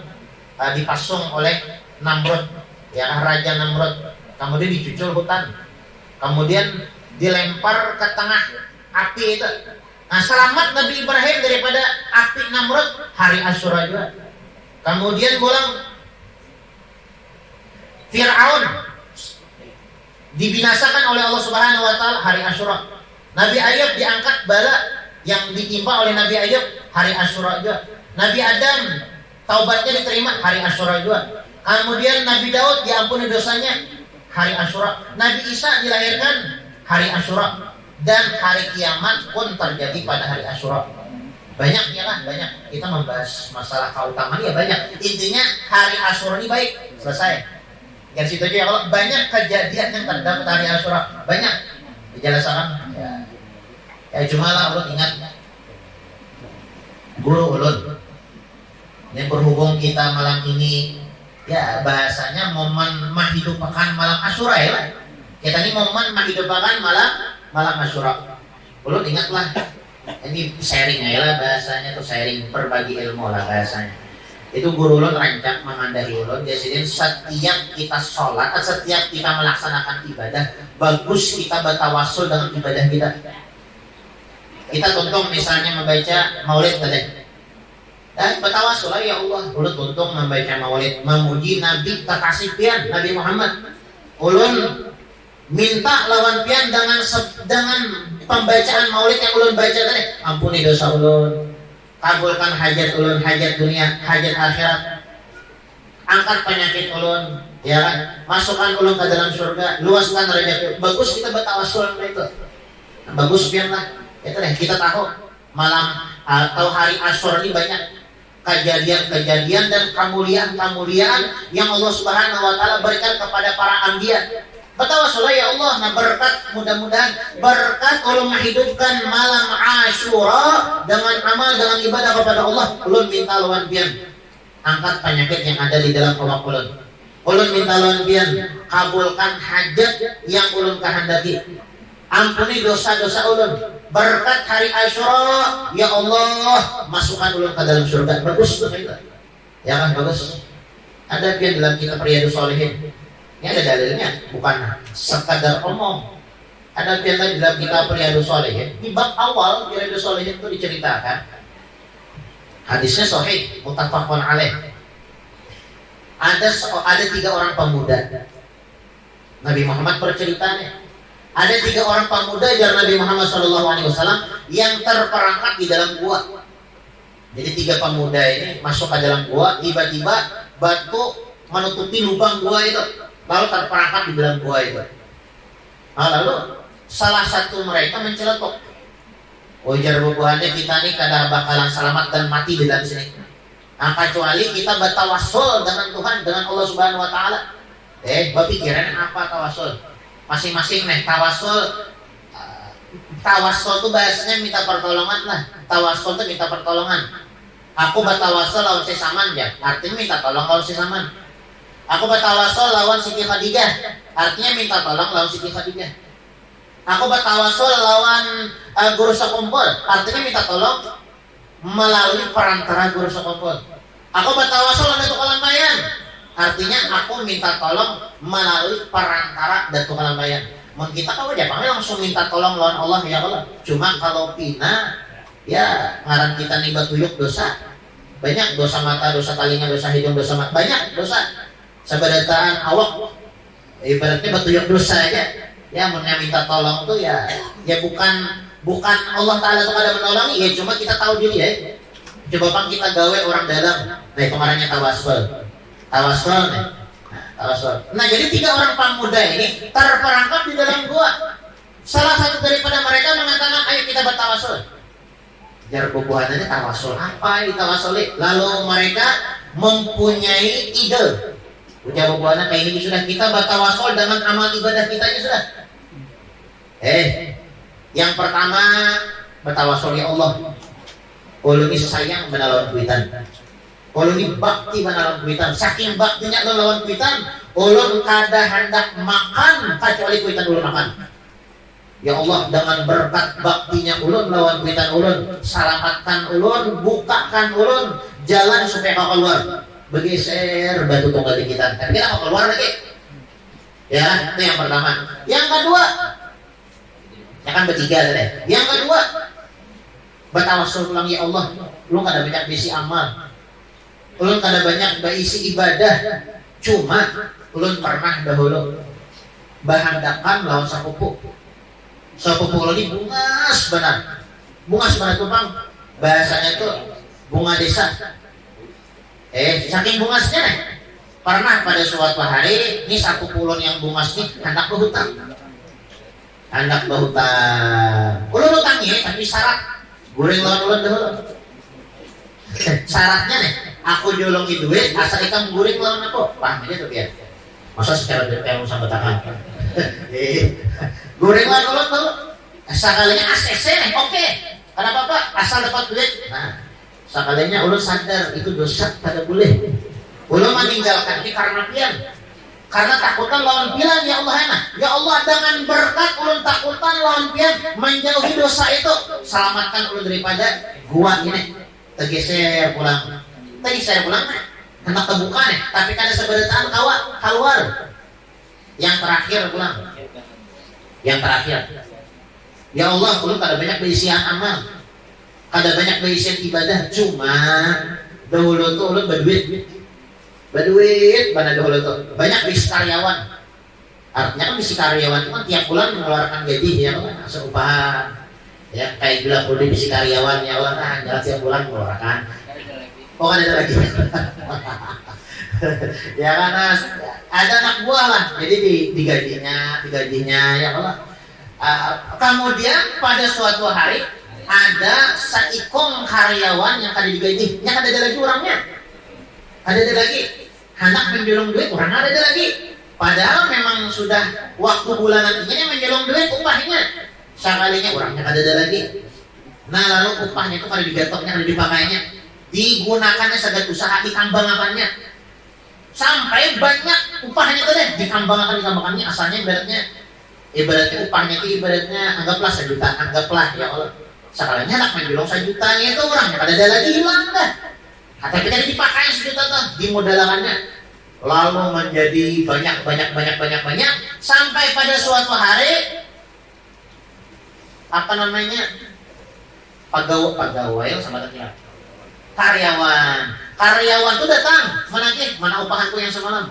dipasung oleh Namrud, ya Raja Namrud. Kemudian dicucul hutan, kemudian dilempar ke tengah api itu. Nah, selamat Nabi Ibrahim daripada api Namrud hari Asyura juga. Kemudian pulang Fir'aun dibinasakan oleh Allah Subhanahu wa taala hari Asyura. Nabi Ayub diangkat bala yang ditimpa oleh Nabi Ayub hari Asyura juga. Nabi Adam taubatnya diterima hari Asyura juga. Kemudian Nabi Daud diampuni dosanya hari Asyura. Nabi Isa dilahirkan hari Asyura. Dan hari kiamat pun terjadi pada hari Asyura. Banyak ya kan, banyak. Kita membahas masalah keutamaan ya banyak. Intinya hari Asyura ini baik, selesai. Yang situ aja ya, kalau banyak kejadian yang terdapat hari Asyura, banyak dijelaskan. Ya cuma lah ulun ingat guru ulun. Ini berhubung kita malam ini ya bahasanya momen menghidupakan malam Asyura ya lah. Kita ini momen menghidupakan malam Asyura. Ulun ingatlah, ini sharing ya lah bahasanya, tuh sharing, berbagi ilmu lah bahasanya. Itu guru ulun rancak mengandahi ulun, jadi setiap kita sholat, setiap kita melaksanakan ibadah, bagus kita bertawasul dengan ibadah kita. Kita tuntung misalnya membaca maulid tadi, dan bertawasul ya Allah, ulun tuntung membaca maulid, memuji Nabi kekasih pian Nabi Muhammad. Ulun minta lawan pian dengan pembacaan maulid yang ulun baca tadi, ampuni dosa ulun, kabulkan hajat ulun, hajat dunia, hajat akhirat, angkat penyakit ulun, ya kan, masukkan ulun ke dalam surga, luaskan rezeki. Bagus kita bertawasul itu, bagus pian lah. Itu deh, kita tahu malam atau hari Asyura ini banyak kejadian-kejadian dan kemuliaan-kemuliaan yang Allah Subhanahu wa taala berikan kepada para anbiya. Bertawasul ya Allah, nah berkat, mudah-mudahan berkat Allah menghidupkan malam Asyura dengan amal, dengan ibadah kepada Allah. Ulun minta lawan pian angkat penyakit yang ada di dalam awak ulun. Ulun minta lawan pian kabulkan hajat yang ulun kehendaki. Ampuni dosa-dosa ulun. Berkat hari Asyura ya Allah, masukkan ulun ke dalam surga. Bagus tuh itu. Ya kan, bagus. Ada pian dalam kitab Riyadhus Shalihin. Ini ada dalilnya, bukan sekadar omong. Ada pian lagi dalam kitab Riyadhus Shalihin. Di bab awal Riyadhus Shalihin itu diceritakan. Hadisnya sahih, muttafaqun alaih. Ada 3 orang pemuda. Nabi Muhammad berceritanya. Ada 3 orang pemuda dari Nabi Muhammad SAW yang terperangkap di dalam gua. Jadi 3 pemuda ini masuk ke dalam gua, tiba-tiba batu menutupi lubang gua itu, lalu terperangkap di dalam gua itu. Nah, lalu salah satu mereka menceletuk, ujar bubuhannya kita nih kadang bakalan selamat dan mati di dalam sini. Nah, kecuali kita bertawassul dengan Tuhan, dengan Allah Subhanahu Wa Taala. Berpikiran apa tawasul? Masing-masing nih tawasul itu bahasanya minta pertolongan lah. Tawasul itu minta pertolongan. Aku bertawasul lawan si Saman ya, artinya minta tolong lawan si Saman. Aku bertawasul lawan Siti Khadijah, artinya minta tolong lawan Siti Khadijah. Aku bertawasul lawan Guru Sekumpul, artinya minta tolong melalui perantara Guru Sekumpul. Aku bertawasul lawan Datuk Alambayan, artinya aku minta tolong melalui perantara Datuk Alambayan. Mungkin kita kalau Jepangnya langsung minta tolong lawan Allah ya Allah. Cuma kalau pina ya ngaran kita nih batuyuk dosa. Banyak dosa mata, dosa telinga, dosa hidung, dosa mata. Banyak dosa. Sabadataan awak ibaratnya batuyuk dosa aja. Ya minta tolong tuh ya bukan Allah Ta'ala itu ada menolongi ya, cuma kita tahu diri ya. Coba pang kita gawe orang dalam. Nah itu namanya tawasul. Tawasul nih. Tawasul. Nah jadi 3 orang pemuda ini terperangkap di dalam gua. Salah satu daripada mereka mengatakan, ayo kita bertawasul. Jar bubuhannya tawasul apa yang ditawasuli? Lalu mereka mempunyai ide. Ujar bubuhannya kayak ini sudah, kita bertawasul dengan amal ibadah kita ini sudah. Yang pertama bertawasul ya Allah. Ulun ini sayang menalawan kuitan. Ulun ini bakti menalawan kuitan. Saking baktinya menalawan kuitan, ulun kada hendak makan kecuali kuitan ulun makan. Ya Allah, dengan berkat baktinya ulun lawan kuitan ulun, selamatkan ulun, bukakan ulun jalan supaya kau keluar. Bergeser batu tunggal di kita. Tapi kita mau keluar lagi. Ya, itu yang pertama. Yang kedua, ya kan bertiga tadi. Yang kedua, bertawasul ulang ya Allah. Ulun kada banyak bisi amal. Ulun kada banyak berisi ibadah. Cuma ulun pernah dahulu bahandakan lawan sapupu. Sapupu ulun ini bungas benar. Bungas benar tuh bang. Bahasanya tuh bunga desa. Saking bungasnya nih. Pernah pada suatu hari, ini sapupu ulun yang bungas nih hendak berhutang. Hendak berhutang. Ulun hutangnya tapi syarat. Goreng lawan ulun dahulu. Syaratnya nih, aku jolongi duit, asal ikan goreng lawan aku. Paham aja tuh biar. Masa secara detail sama tangan. Goreng lawan ulun dahulu. Sekalinya ACC nih, oke. Kenapa Pak? Asal dapat duit. Nah, sekalinya ulun sadar itu dosa kada boleh. Ulun meninggalkan ini karena pian. Karena takutan lawan pian ya Allah enak. Ya Allah dengan berkat ulun takutan lawan pian menjauhi dosa itu. Selamatkan ulun daripada gua ini. Tergeser pulang. Tergeser pulang hendak terbuka nih. Tapi kada seberetaan keluar. Yang terakhir pulang. Yang terakhir. Ya Allah ulun kada banyak berisian amal. Kada banyak berisian ibadah. Cuma dahulu tuh ulun berduit. Berduit mana dahulu tuh banyak bisi karyawan. Artinya kan bisi karyawan itu kan tiap bulan mengeluarkan gaji ya kan seupahan ya kayak bilang udah bisi karyawan ya Allah kan jalan tiap bulan mengeluarkan. Oh kan ada lagi. Ya karena ada anak buah lah jadi digajinya ya Allah. Kemudian pada suatu hari ada seikong karyawan yang kada digaji, yang kada ada lagi orangnya. Ada lagi hendak menjolong duit orang ada lagi. Padahal memang sudah waktu bulanan ini menjolong duit upahnya. Sekalinya orangnya ada lagi. Nah lalu upahnya itu kalau digatoknya, kalau dipakainya, digunakannya sebagai usaha dikambangkannya. Sampai banyak upahnya tuh deh dikambangkannya. Asalnya ibaratnya upahnya itu ibaratnya anggaplah 1 juta, anggaplah ya Allah. Sekalinya hendak menjolong 1 juta itu orangnya ada lagi hilang dah. Tapi kan dipakai 1 juta tuh dimodalkannya. Lalu menjadi banyak sampai pada suatu hari apa namanya pegawai sama tadi karyawan tuh datang mana upahanku yang semalam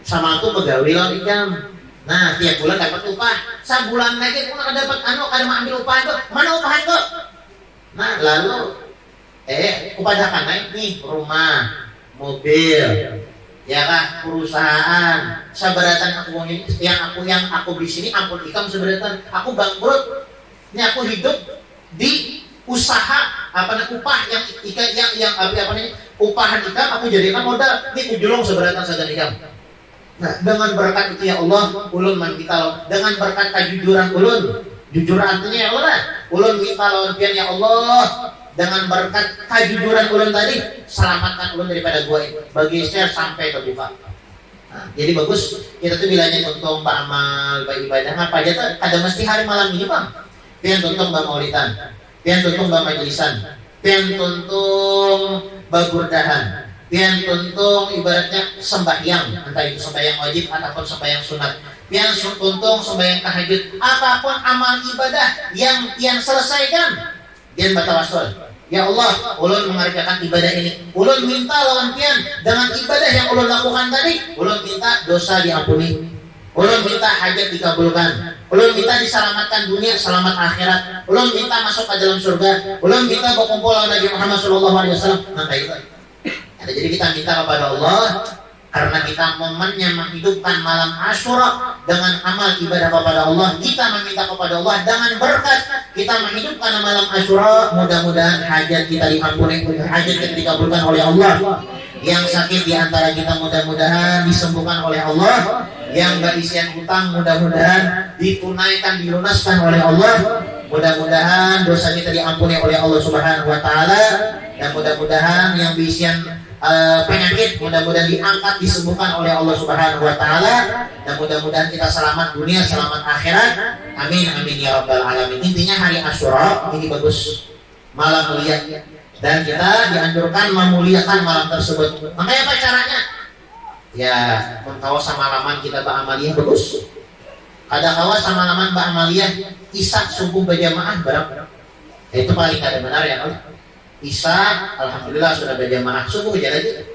sama aku pegawai lawan ikam. Nah tiap bulan dapat upah, sebulan lagi aku dapat kada ambil upah tuh mana upahan tuh. Nah lalu upadakan naik nih rumah, mobil, ya kan, perusahaan. Seberatan aku yang aku beli sini ampun ikam seberatan. Aku bangkrut. Ini aku hidup di usaha upah yang upahan ikam aku jadikan modal. Ini ujulung seberatan saja ikam. Nah, dengan berkat itu ya Allah, ulun kita dengan berkat kejujuran ulun. Jujur artinya ya Allah, ulun kita lawan pian ya Allah. Dengan berkat kejujuran ulun tadi, selamatkan ulun daripada gua itu. Bergeser sampai terbuka. Nah, jadi bagus kita tuh bilangnya tuntung beramal, beribadah apa aja tuh. Ada mesti hari malam ini bang. Pian tuntung bang maulidan, pian tuntung bang majlisan, pian tuntung bagurdahan, pian tuntung ibaratnya sembahyang, entah itu sembahyang wajib ataupun sembahyang sunat. Pian tuntung sembahyang tahajud, apapun amal ibadah yang pian selesaikan, pian bertawasul. Ya Allah, ulun mengerjakan ibadah ini. Ulun minta lawan pian dengan ibadah yang ulun lakukan tadi. Ulun minta dosa diampuni. Ulun minta hajat dikabulkan. Ulun minta diselamatkan dunia, selamat akhirat. Ulun minta masuk ke dalam surga. Ulun minta berkumpul dengan Nabi Muhammad SAW. Nah, itu. Jadi kita minta kepada Allah karena kita momennya menghidupkan malam Asyura dengan amal ibadah kepada Allah. Kita meminta kepada Allah dengan berkat kita menghidupkan malam Asyura. Mudah-mudahan hajat kita diampuni, hajat kita dikabulkan oleh Allah. Yang sakit di antara kita mudah-mudahan disembuhkan oleh Allah. Yang berisian hutang mudah-mudahan ditunaikan, dilunaskan oleh Allah. Mudah-mudahan dosa kita diampuni oleh Allah Subhanahu wa taala, dan mudah-mudahan yang berisian penyakit mudah-mudahan diangkat, disembuhkan oleh Allah Subhanahu wa taala, dan mudah-mudahan kita selamat dunia, selamat akhirat. Amin amin ya rabbal alamin. Intinya hari Asyura ini bagus, malam mulia, dan kita dianjurkan memuliakan malam tersebut. Makanya apa caranya? Ya, mengkawas sama laman kita ba'amaliyah bagus. Ada kawas sama laman ba'amaliyah Isya subuh berjamaah berapa? Itu paling kada benar ya Allah. Isya alhamdulillah sudah berjamaah, subuh aja lagi.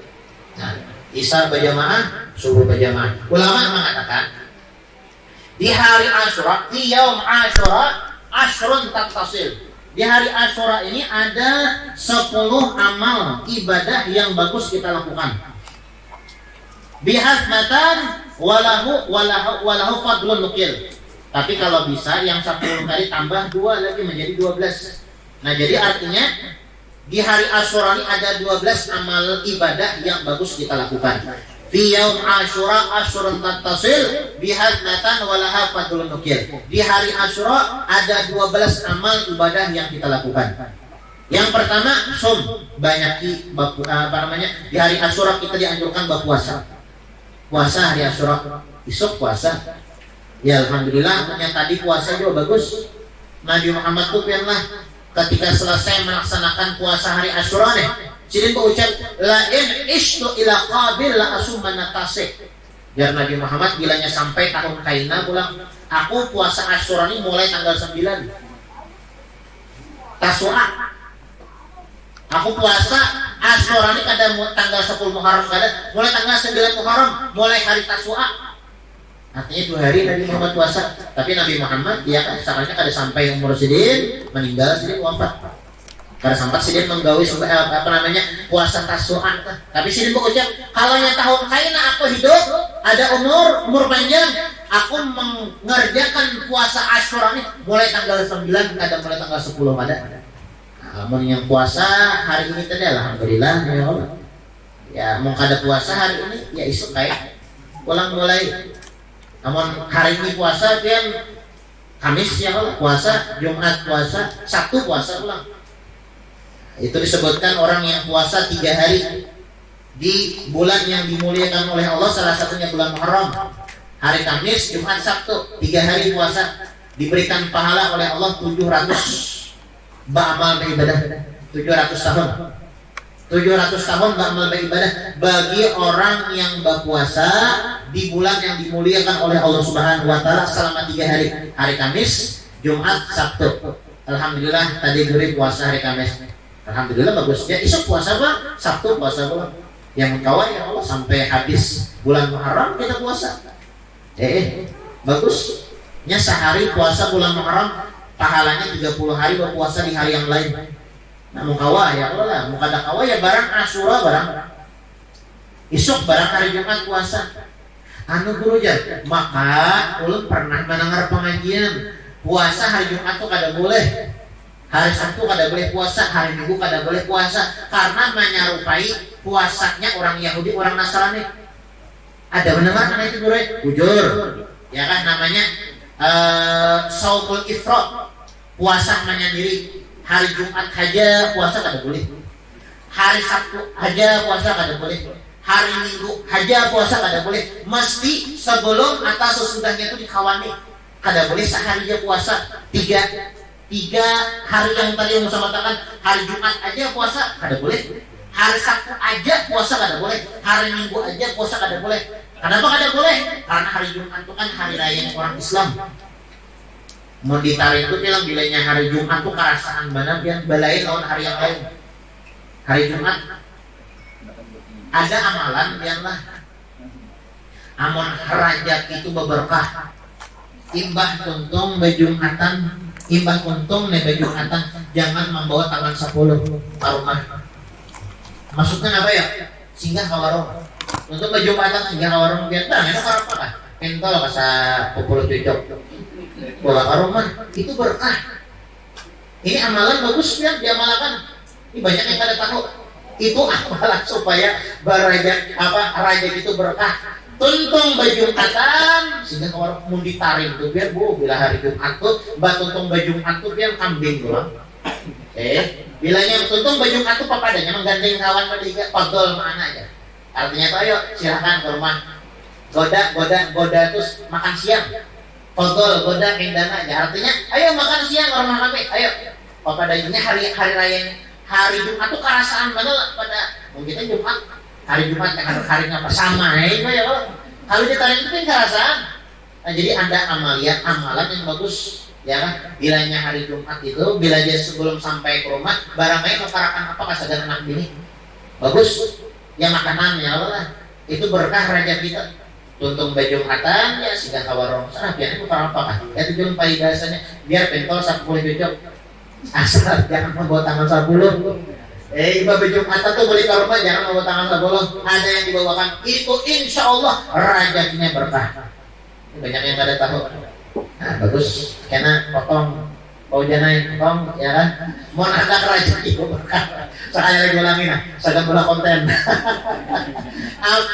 Nah, Isya berjamaah, subuh berjamaah. Ulama mengatakan di hari Asyura, di yaum Asyura, asyrun tattasil. Di hari Asyura ini ada 10 amal ibadah yang bagus kita lakukan. Bihasmatan walahu fadlun nukil. Tapi kalau bisa yang 10 kali tambah 2 lagi menjadi 12. Nah, jadi artinya di hari Asyura ini ada 12 amal ibadah yang bagus kita lakukan. Fi yaum Asyura asyrun tattasil bihasmatan walahu fadlun nukil. Di hari Asyura ada 12 amal ibadah yang kita lakukan. Yang pertama, banyaki di hari Asyura kita dianjurkan berpuasa. Puasa hari Asyura, besok puasa. Ya alhamdulillah, yang tadi puasa juga bagus. Nabi Muhammad tuh pernah ketika selesai melaksanakan puasa hari Asyura nih, sidin berucap la in ishtu ila qabil la asumana tasik. Biar Nabi Muhammad bilanya sampai tahun kaina pulang, aku puasa Asyura ini mulai tanggal 9 Tasu'a. Aku puasa Asyura ini kada tanggal 10 Muharram, kada mulai tanggal 9 Muharram, mulai hari Tasu'a. Artinya 2 hari Nabi Muhammad puasa. Tapi Nabi Muhammad dia kan sakalnya kada sampai umur sidin, meninggal sidin wafat. Kada sempat sidin menggawi puasa Tasu'a. Tapi sidin berucap, kalau yang tahun kaina aku hidup, ada umur panjang, aku mengerjakan puasa Asyura ini mulai tanggal 9, kada mulai tanggal 10 kada. Namun yang puasa hari ini tadi alhamdulillah ya Allah. Ya mau kada puasa hari ini ya isuk kayak pulang mulai. Namun hari ini puasa kan Kamis ya Allah puasa, Jumat puasa, Sabtu puasa pulang. Itu disebutkan orang yang puasa 3 hari di bulan yang dimuliakan oleh Allah, salah satunya bulan Muharram. Hari Kamis, Jumat, Sabtu, 3 hari puasa diberikan pahala oleh Allah 700 ba'amal beribadah. 700 tahun 700 tahun ba'amal beribadah bagi orang yang berpuasa di bulan yang dimuliakan oleh Allah Subhanahu wa taala selama 3 hari. Hari Kamis, Jumat, Sabtu. Alhamdulillah tadi gurih puasa hari Kamis. Alhamdulillah bagus. Ya isuk puasa Pak, Sabtu puasa Pak. Yang kawan ya Allah sampai habis bulan Muharram kita puasa. Bagus. Nya sehari puasa bulan Muharram pahalanya 30 hari berpuasa di hari yang lain. Nah, mukawa ya Allah lah, mukada kawa ya barang Asyura barang. Isuk barang hari Jumat puasa. Anu guru jan, maka ulun pernah mendengar pengajian puasa hari Jumat tuh kada boleh. Hari Sabtu kada boleh puasa, hari Minggu kada boleh puasa karena menyerupai puasanya orang Yahudi, orang Nasrani. Ada mendengar karena itu guru? Jujur. Ya kan namanya Saumul Ifrat. Puasa menyendiri. Hari Jumat aja puasa kada boleh. Hari Sabtu aja puasa kada boleh. Hari Minggu aja puasa kada boleh. Mesti sebelum atau sesudahnya itu dikawani. Kada boleh sehari aja puasa. Tiga hari yang tadi yang saya katakan, hari Jumat aja puasa kada boleh. Hari Sabtu aja puasa kada boleh. Hari Minggu aja puasa kada boleh. Kenapa kada boleh? Karena hari Jumat itu kan hari raya orang Islam. Mau ditarik itu bilang bilanya hari Jumat tuh kerasaan benar yang belain lawan hari yang lain. Hari Jumat ada amalan yang lah amun rajab itu berberkah. Imbah tuntung bejumatan, imbah tuntung ne bejumatan, jangan membawa tangan 10 ke rumah. Maksudnya apa ya? Singgah ke warung. Untuk bejumatan singgah ke warung biasa, itu apa kah? Pentol kasa pupul cucok. Bawa ke rumah itu berkah. Ini amalan bagus ya diamalkan. Ini banyak yang pada tahu. Itu amalan supaya rajab itu berkah. Tuntung bejumatan sehingga kalau mau ditarik tuh biar bila hari Jumat tuh tuntung bejumatan tuh biar kambing doang. Bilanya tuntung bejumatan tuh papadanya menggandeng kawan bertiga pagol mana aja. Artinya tuh ayo silahkan ke rumah. Goda terus makan siang. Pagol goda indana aja. Artinya ayo makan siang ke rumah kami. Ayo. Papadanya hari raya hari Jumat tuh kerasaan banget pada mungkin Jumat. Hari Jumat dengan hari apa sama ya kalau ditarik itu kan kerasaan. Nah, jadi ada amalan yang bagus ya kan. Bilanya hari Jumat itu bila dia sebelum sampai ke rumah barangnya kekarakan apa kasagan anak bini bagus ya makanan ya Allah itu berkah raja kita. Tuntung bejumatan ya sehingga kawarong sana biar itu apa kan ya tujuan paidasanya biar pentol 10 cocok asal jangan membawa tangan 10. Ibadah Jumatan tuh boleh ke rumah jangan membawa tangan 10. Ada yang dibawakan itu insya Allah rajaknya berkah. Banyak yang kada tahu. Nah, bagus karena potong paujanai potong ya kan. Mau ada rajak itu berkah. Saya lagi ulangin saya bola konten.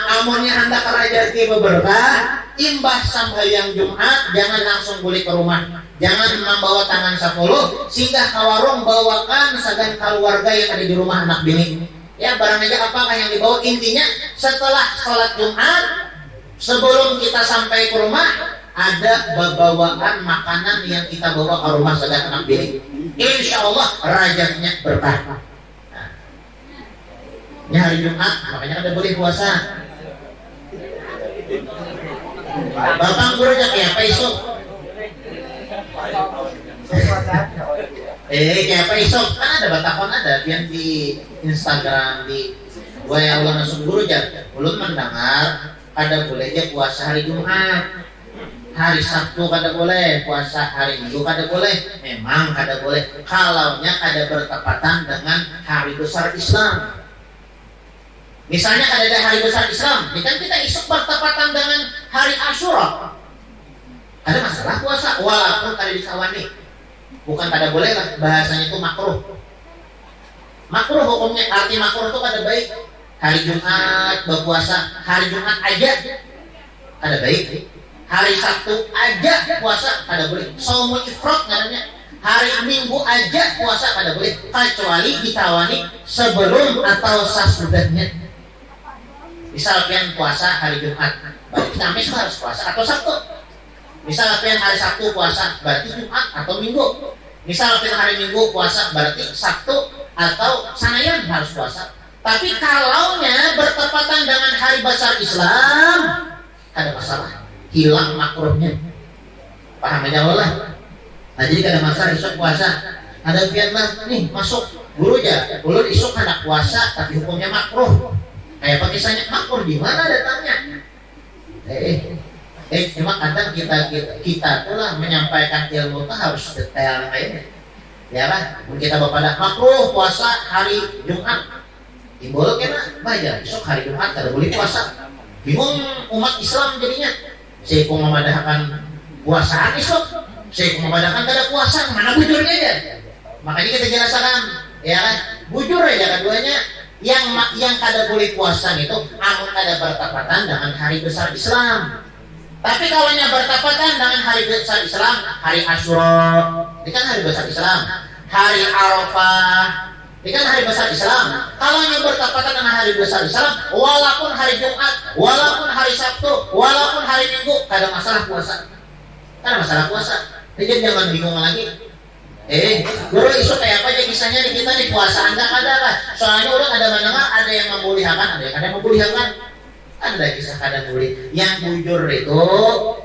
Amunnya anda kerajaan itu berkah. Imbah sambayang Jumat jangan langsung boleh ke rumah. Jangan membawa tangan 10 sehingga ke warung bawakan sagan keluarga yang ada di rumah anak bini. Ya barang aja apakah yang dibawa intinya setelah sholat Jumat sebelum kita sampai ke rumah ada bawaan makanan yang kita bawa ke rumah sagan anak bini. Insya Allah rajaknya berkah. Nah, ini hari Jumat makanya kada boleh puasa. Bapak guru aja kayak apa isuk? Kayak apa isok kan ada batakon ada yang di Instagram di WA ulang langsung guru aja ulun mendengar ada boleh aja puasa hari Jumat, hari Sabtu kada boleh, puasa hari Minggu kada boleh. Memang kada boleh kalaunya ada bertepatan dengan hari besar Islam. Misalnya ada hari besar Islam, ini kan kita isuk bertepatan dengan hari Asyura. Ada masalah puasa walaupun kada disawani. Bukan kada boleh lah, bahasanya itu makruh. Makruh hukumnya, arti makruh itu kada baik. Hari Jumat berpuasa, hari Jumat aja kada baik. Hari Sabtu aja puasa kada boleh. Shaumul ifrat namanya. Hari Minggu aja puasa kada boleh kecuali ditawani sebelum atau sesudahnya. Misalkan puasa hari Jumat, berarti Kamis harus puasa atau Sabtu. Misalkan hari Sabtu puasa, berarti Jumat atau Minggu. Misalkan hari Minggu puasa, berarti Sabtu atau sanayan harus puasa. Tapi kalaunya bertepatan dengan hari besar Islam, ada masalah, hilang makruhnya. Paham aja Allah. Nah, jadi kada masalah isuk puasa. Ada pianlah nih masuk guru aja, ulun isuk hendak puasa tapi hukumnya makruh. Kayak pakisahnya makruh di mana datangnya? Memang kadang kita tuh menyampaikan ilmu itu harus detail kayaknya. Ya kan? Kita bapak makruh puasa hari Jumat. Timbul kena baca besok hari Jumat kada boleh puasa. Bingung umat Islam jadinya. Saya pun memadahkan puasaan esok. Saya pun memadahkan kada puasa. Mana bujurnya ya? Makanya kita jelaskan, ya kan? Bujur aja keduanya. Yang kada boleh puasa itu amun kada bertepatan dengan hari besar Islam. Tapi kalau yang bertepatan dengan hari besar Islam, hari Asyura, ini kan hari besar Islam. Hari Arafah, ini kan hari besar Islam. Kalau yang bertepatan dengan hari besar Islam, walaupun hari Jumat, walaupun hari Sabtu, walaupun hari Minggu, kada masalah puasa. Kada masalah puasa. Jadi jangan bingung lagi. Guru isu kayak apa aja kisahnya di kita di puasa Anda kada lah. Soalnya udah ada mendengar ada yang membolehkan, ada yang kada membolehkan. Ada kisah kada boleh. Yang bujur itu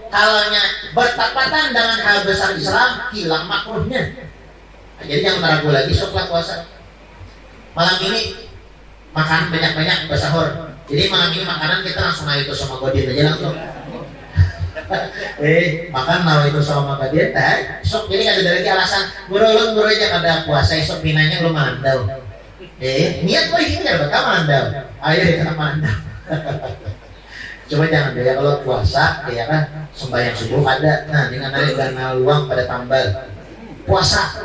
kalaunya bertepatan dengan hal besar Islam hilang makruhnya. Nah, jadi jangan ragu lagi soklah puasa. Malam ini makan banyak-banyak bersahur. Jadi malam ini makanan kita langsung naik itu sama Godin aja langsung. Makan nawa itu sama Godin, sok jadi ada lagi alasan murulun aja kada puasa esok pinanya lu mandau. Niat gue ini ya bakal mandau. Ayo kita mandau. Coba jangan deh ya kalau puasa ya kan sembahyang subuh ada. Nah dengan ada luang pada tambal. Puasa.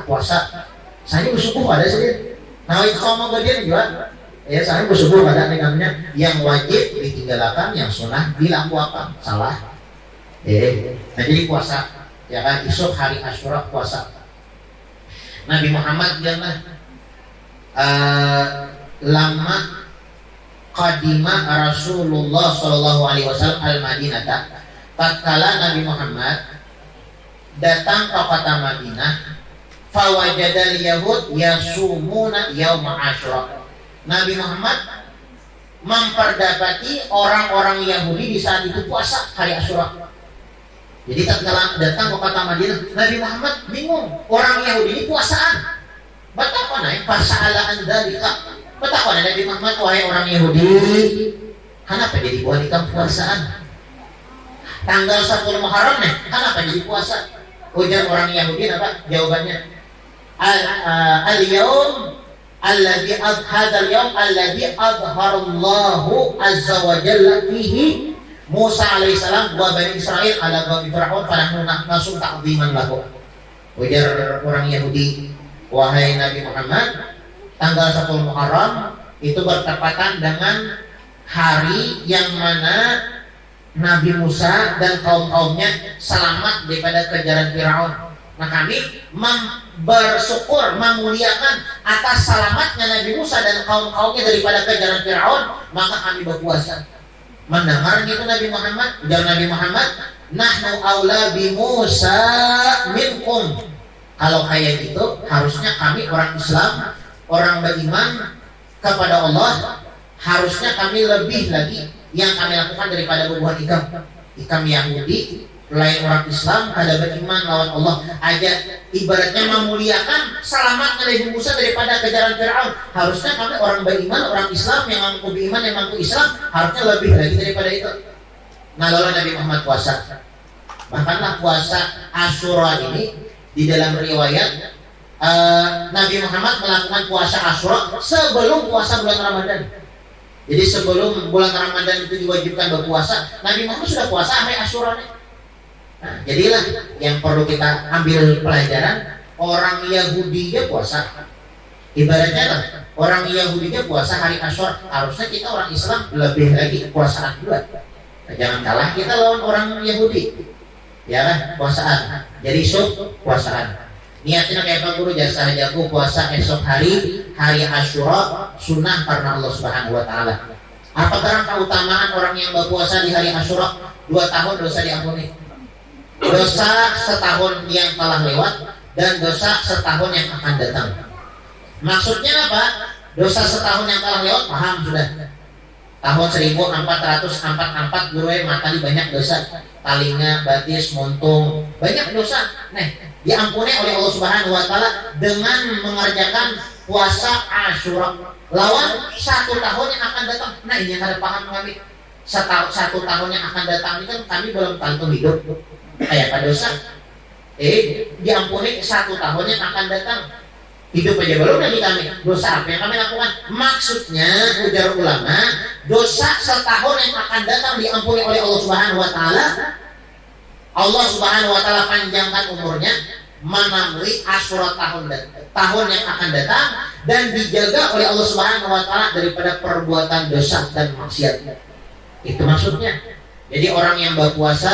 Saya bersubuh ada sih. Nah itu sama Godin juga. Ya saya bersubuh pada namanya yang wajib ditinggalkan, yang sunnah dilakukan. Salah. Nah jadi puasa ya kan esok hari Asyura puasa. Nabi Muhammad jangan lama qadima Rasulullah sallallahu alaihi wasallam al-Madinah. Tatkala Nabi Muhammad datang ke kota Madinah, fawajadal yahud yasumuna yaum Asyura. Nabi Muhammad memperdapati orang-orang Yahudi di saat itu puasa hari Asyura. Jadi tatkala datang ke kota Madinah, Nabi Muhammad bingung, orang Yahudi ini puasaan. Betapa naik pasaalaan dalika. Betapa Nabi Muhammad, wahai orang Yahudi, kenapa jadi buat ikam puasaan? Tanggal 10 Muharram nih, kenapa jadi puasa? Ujar orang Yahudi apa? Jawabannya, al-yawm alladhi hadzal yawm alladhi adharallahu azza wa jalla fihi Musa alaihissalam wa Bani Israel ala qaumi Fir'aun falahu nasum ta'ziman lahu. Ujar orang Yahudi, wahai Nabi Muhammad, tanggal 10 Muharram itu bertepatan dengan hari yang mana Nabi Musa dan kaum-kaumnya selamat daripada kejaran Fir'aun. Nah kami bersyukur, memuliakan atas selamatnya Nabi Musa dan kaum-kaumnya daripada kejaran Fir'aun, maka kami berpuasa. Mendengar gitu Nabi Muhammad, ujar Nabi Muhammad, nahnu aula bi Musa minkum. Kalau kayak gitu, harusnya kami orang Islam, orang beriman kepada Allah, harusnya kami lebih lagi yang kami lakukan daripada berbuat ikam Yahudi, lain orang Islam, kada beriman lawan Allah aja ibaratnya memuliakan selamatnya Nabi Musa daripada kejaran Fir'aun. Harusnya kami orang beriman, orang Islam yang mengaku beriman, yang mengaku Islam, harusnya lebih lagi daripada itu. Nah lalu Nabi Muhammad puasa. Bahkanlah puasa Asyura ini di dalam riwayat Nabi Muhammad melakukan puasa Asyura sebelum puasa bulan Ramadan. Jadi sebelum bulan Ramadan itu diwajibkan berpuasa, Nabi Muhammad sudah puasa hari Asyura. Nah, jadilah yang perlu kita ambil pelajaran, orang Yahudinya puasa. Ibaratnya lah, orang Yahudinya puasa hari Asyura, harusnya kita orang Islam lebih lagi puasaan juga. Nah, jangan kalah kita lawan orang Yahudi. Ya kan, puasaan. Jadi puasaan. Niatnya kayak Pak Guru, jasa hajaku puasa esok hari Asyura sunnah karena Allah Subhanahu wa taala. Apa kerangka keutamaan orang yang berpuasa di hari Asyura? 2 tahun dosa diampuni. Dosa setahun yang telah lewat dan dosa setahun yang akan datang. Maksudnya apa? Dosa setahun yang telah lewat paham sudah. Tahun 1444 guru matali banyak dosa. Talinga, batis, muntung, banyak dosa. Nah, diampuni oleh Allah Subhanahu wa taala dengan mengerjakan puasa Asyura. Lawan 1 tahun yang akan datang. Nah, ini yang ada paham kami. 1 tahun yang akan datang ini kan kami belum tentu hidup. Kayak apa dosa? Diampuni 1 tahun yang akan datang. Hidup aja belum lagi kami. Dosa apa yang kami lakukan? Maksudnya ujar ulama, dosa setahun yang akan datang diampuni oleh Allah Subhanahu wa taala. Allah Subhanahu wa taala panjangkan umurnya, menemui Asyura tahun yang akan datang, dan dijaga oleh Allah Subhanahu wa taala daripada perbuatan dosa dan maksiat. Itu maksudnya. Jadi orang yang berpuasa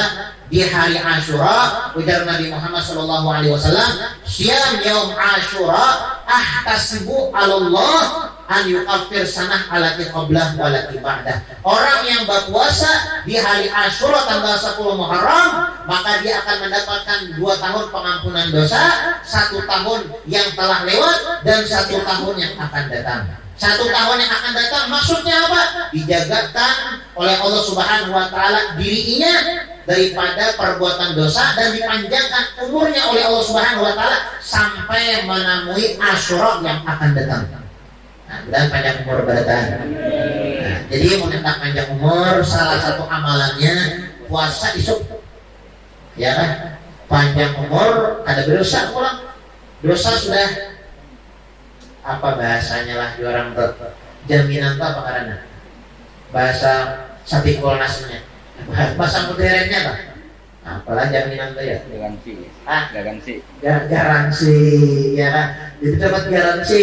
di hari Asyura, ujar Nabi Muhammad SAW, "Siyam yaum Asyura ahtasibu 'ala Allah an yukaffir sanah allati qablah wa allati ba'dah." Orang yang berpuasa di hari Asyura tanggal 10 Muharram, maka dia akan mendapatkan 2 tahun pengampunan dosa, 1 tahun yang telah lewat dan 1 tahun yang akan datang. 1 tahun yang akan datang maksudnya apa? Dijagakan oleh Allah Subhanahu wa taala dirinya daripada perbuatan dosa dan dipanjangkan umurnya oleh Allah Subhanahu wa taala sampai menemui Asyura yang akan datang. Nah, dan panjang umur bertahan. Nah, Jadi mau hendak panjang umur, salah satu amalannya puasa isuk, ya kan? Panjang umur, ada dosa pulang. Dosa sudah apa bahasanya lah di orang tuh, jaminan tuh apa karena bahasa satikul nasnya, bahasa modernnya lah. Apalah jaminan tuh ya? Garansi. Garansi. Garansi, ya kan? Jadi dapat garansi.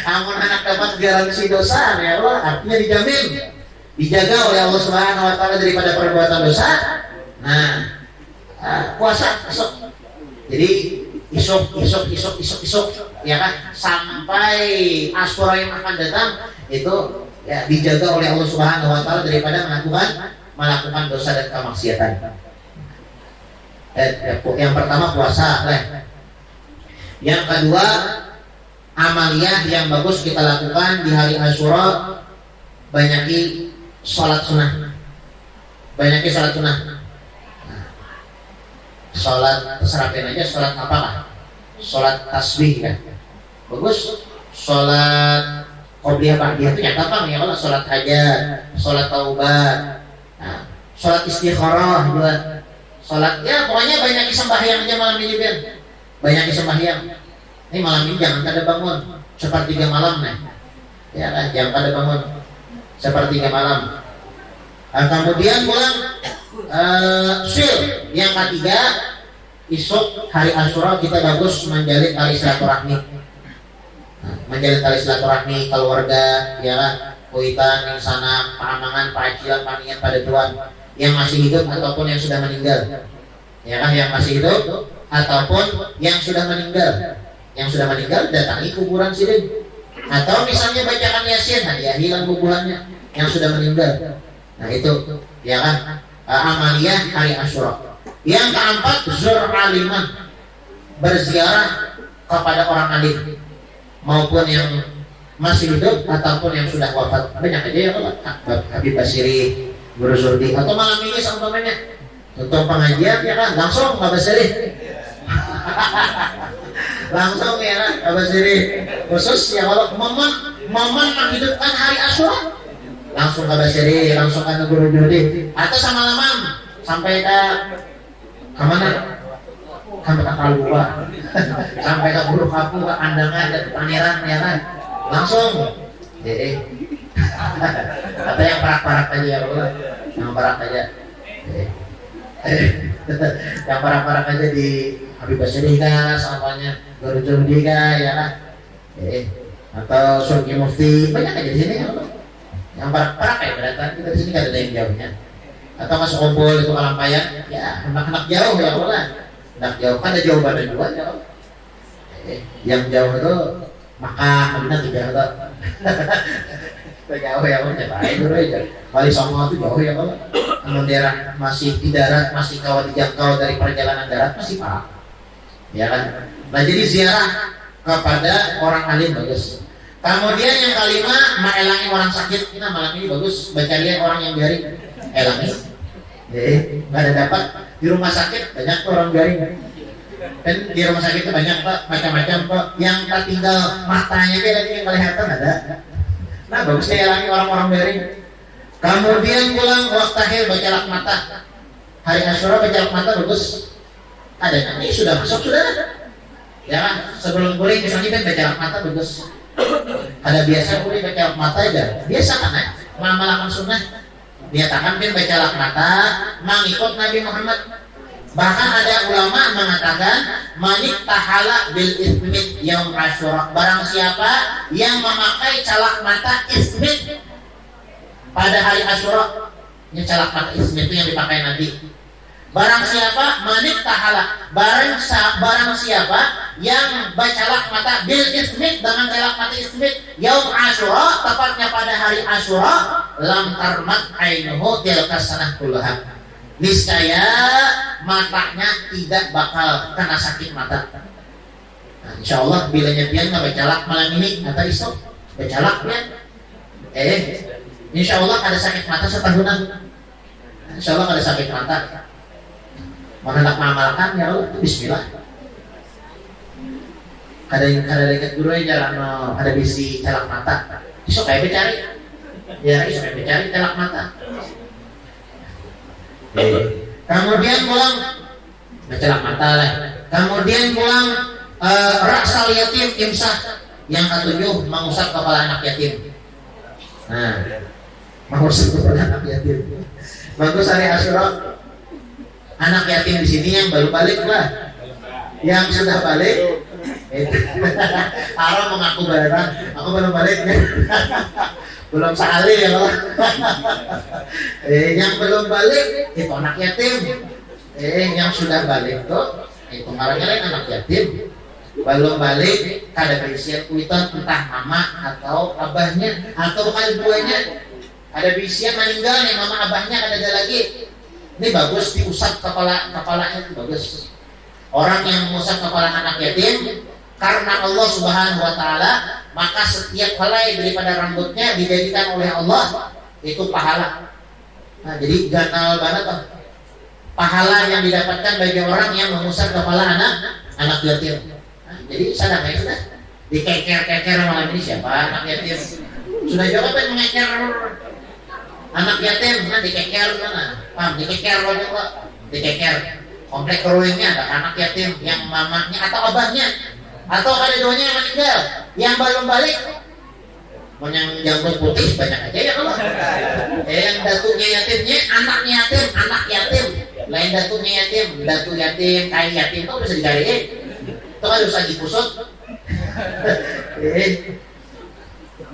Amun anak dapat garansi dosa, ya Allah, artinya dijamin, dijaga oleh Allah Subhanahu Wa Taala daripada perbuatan dosa. Nah, puasa esok. Jadi isuk, ya kan? Sampai Asyura yang akan datang itu ya dijaga oleh Allah Subhanahu Wa Taala daripada melakukan dosa dan kemaksiatan. Yang pertama puasa, yang kedua amaliyah yang bagus kita lakukan di hari Asyura, banyaki sholat sunnah. Sholat serapin aja, sholat apa lah? Sholat tasbih kan, bagus. Sholat qobliyah ba'diyah itu yang gampang ya, kalau sholat hajat, sholat taubat, sholat istikharah juga, sholat ya pokoknya banyak sembahyang aja malam ini Ben. Banyak sembahyang. Ini malam ini jangan kada bangun sepertiga malam nih, ya kan? Jangan kada bangun sepertiga malam. Kemudian pulang yang ketiga, esok hari Asyura kita bagus menjalin tali silaturahmi. Menjalin tali silaturahmi keluarga, ya kan? Kuitan yang sana, pamangan, pacilan, paningan pada tuan yang masih hidup ataupun yang sudah meninggal, ya kan? Yang masih hidup ataupun yang sudah meninggal. Yang sudah meninggal datangi kuburan sidin, atau misalnya bacakan yasin, hadiah hilang kuburannya yang sudah meninggal. Nah itu, ya kan? Amaliyah hari Asyura. Yang keempat, zur aliman, berziarah kepada orang alim, maupun yang masih hidup ataupun yang sudah wafat. Banyak aja ya kalau Habib Basiri, Guru Surdi, atau malam ini umpamanya untuk pengajian, ya kan? Langsung Habib Basiri. Langsung ya kan, Habib Basiri. Khusus ya kalau momen menghidupkan hari Asyura, langsung Habib Basiri, langsung ke Guru Judi, atau sama lamam sampai ke kemana? Sampai ke Kalua, sampai ke Guru Kapu, ke Kandangan, ke Pangeran, ya kan? Langsung atau yang parak-parak aja ya Allah, yang parak aja, yang parak-parak aja di Habib Basiri kah, samanya Guru Judi kah, ya kan? Atau Surgi Mufti, banyak aja di sini ya Allah. Yang parak-parak kayak beratan, kita di sini nggak ada yang jauhnya. Atau masuk kumpul itu Kalampayan, ya anak-anak jauh ya Allah, anak jauh kan ada jawabannya juga ya Allah. Yang jauh itu Makkah, Madinah juga ada. Jauh ya Allah, baik dulu aja. Wali Songo itu jauh ya Allah. Namun daerah masih di darat, masih kawat dijangkau dari perjalanan darat masih parah. Ya kan? Nah jadi ziarah kepada orang alim bagus. Kemudian yang kelima, mengelangi orang sakit. Ini malam ini bagus, baca lihat orang yang garing, elangi. Nggak ada dapat di rumah sakit banyak orang garing. Dan di rumah sakit itu banyak Pak, macam-macam Pak. Yang tertinggal matanya dia lagi yang kelihatan ada. Nah bagusnya elangi orang-orang garing. Kemudian pulang waktu akhir baca lakmata. Hari Asyura baca lakmata bagus. Ada ini sudah masuk sudah ada. Ya kan? Sebelum boleh misalnya kan baca lakmata bagus. Ada biasa boleh baca lakmata aja. Biasa kan ya? Mengamalkan sunnah. Diatakan kan baca lakmata mengikut Nabi Muhammad. Bahkan ada ulama mengatakan manik tahala bil ismit yaum Asyura. Barang siapa yang memakai calak mata ismit pada hari Asyura, ini calak mata ismit itu yang dipakai Nabi. Barang siapa manik tahala, barang siapa yang bacalak mata bil ismit dengan calak mata ismit yaum Asyura, tepatnya pada hari Asyura, lam tarmat ainuhu tilka sanah kullaha. Niscaya matanya tidak bakal kena sakit mata. Nah, insya Allah bilanya pian nggak bacalak malam ini atau esok bacalak pian. Insya Allah ada sakit mata setahunan. Insya Allah ada sakit mata. Mau hendak mengamalkan ya Allah, Bismillah. Ada dekat guru aja jarang ada bisi calak mata. Esok kayak becari. Ya, sampai cari telak mata. Kemudian pulang mencelak mata lah. Kemudian pulang raksal yatim imsak. Yang ketujuh mengusap kepala anak yatim. Nah, mengusap kepala anak yatim. Bagus hari Asyura. Anak yatim di sini yang baru balik lah. Yang sudah balik, Ara mengaku barang, aku belum balik ya. Belum sekali ya loh. Yang belum balik itu anak yatim. Yang sudah balik tuh itu marahnya lain anak yatim. Belum balik kada berisian kuitan entah mama atau abahnya atau kali duanya. Ada berisian meninggal nih mama abahnya kada ada lagi. Ini bagus diusap kepalanya itu bagus. Orang yang mengusap kepala anak yatim karena Allah Subhanahu wa taala, maka setiap helai daripada rambutnya dijadikan oleh Allah itu pahala. Nah, jadi ganal banget tuh. Pahala yang didapatkan bagi orang yang mengusap kepala anak yatim. Nah, jadi sadar ya sudah. Dikeker-keker malam ini siapa anak yatim? Sudah jawab kan mengeker anak yatim, nah dikeker mana? Paham? Dikeker loh juga. Dikeker. Komplek keruingnya ada anak yatim yang mamanya atau abahnya atau kadedonya yang meninggal yang belum balik. Mau yang janggut putih banyak aja ya kalau. Yang datunya yatimnya anak yatim. Lain datunya yatim, datu yatim, kain yatim itu bisa dicariin. Itu kan bisa dipusut.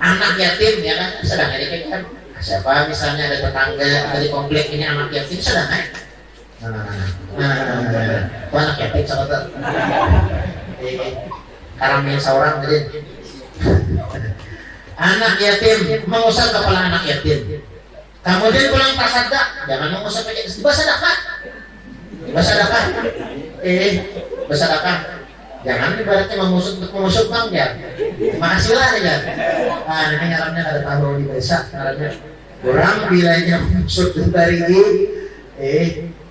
Anak yatim ya kan sedang ada kan. Siapa misalnya ada tetangga dari komplek ini anak yatim sedang anak yatim sahabat karamnya seorang tadi anak yatim mengusap kepala anak yatim kemudian pulang tasadaq jangan mengusap aja bersedekah jangan ibaratnya mengusap bang ya terima kasih lah ya ini ngaramnya ada tahu di desa ngaramnya orang bilanya mengusap dari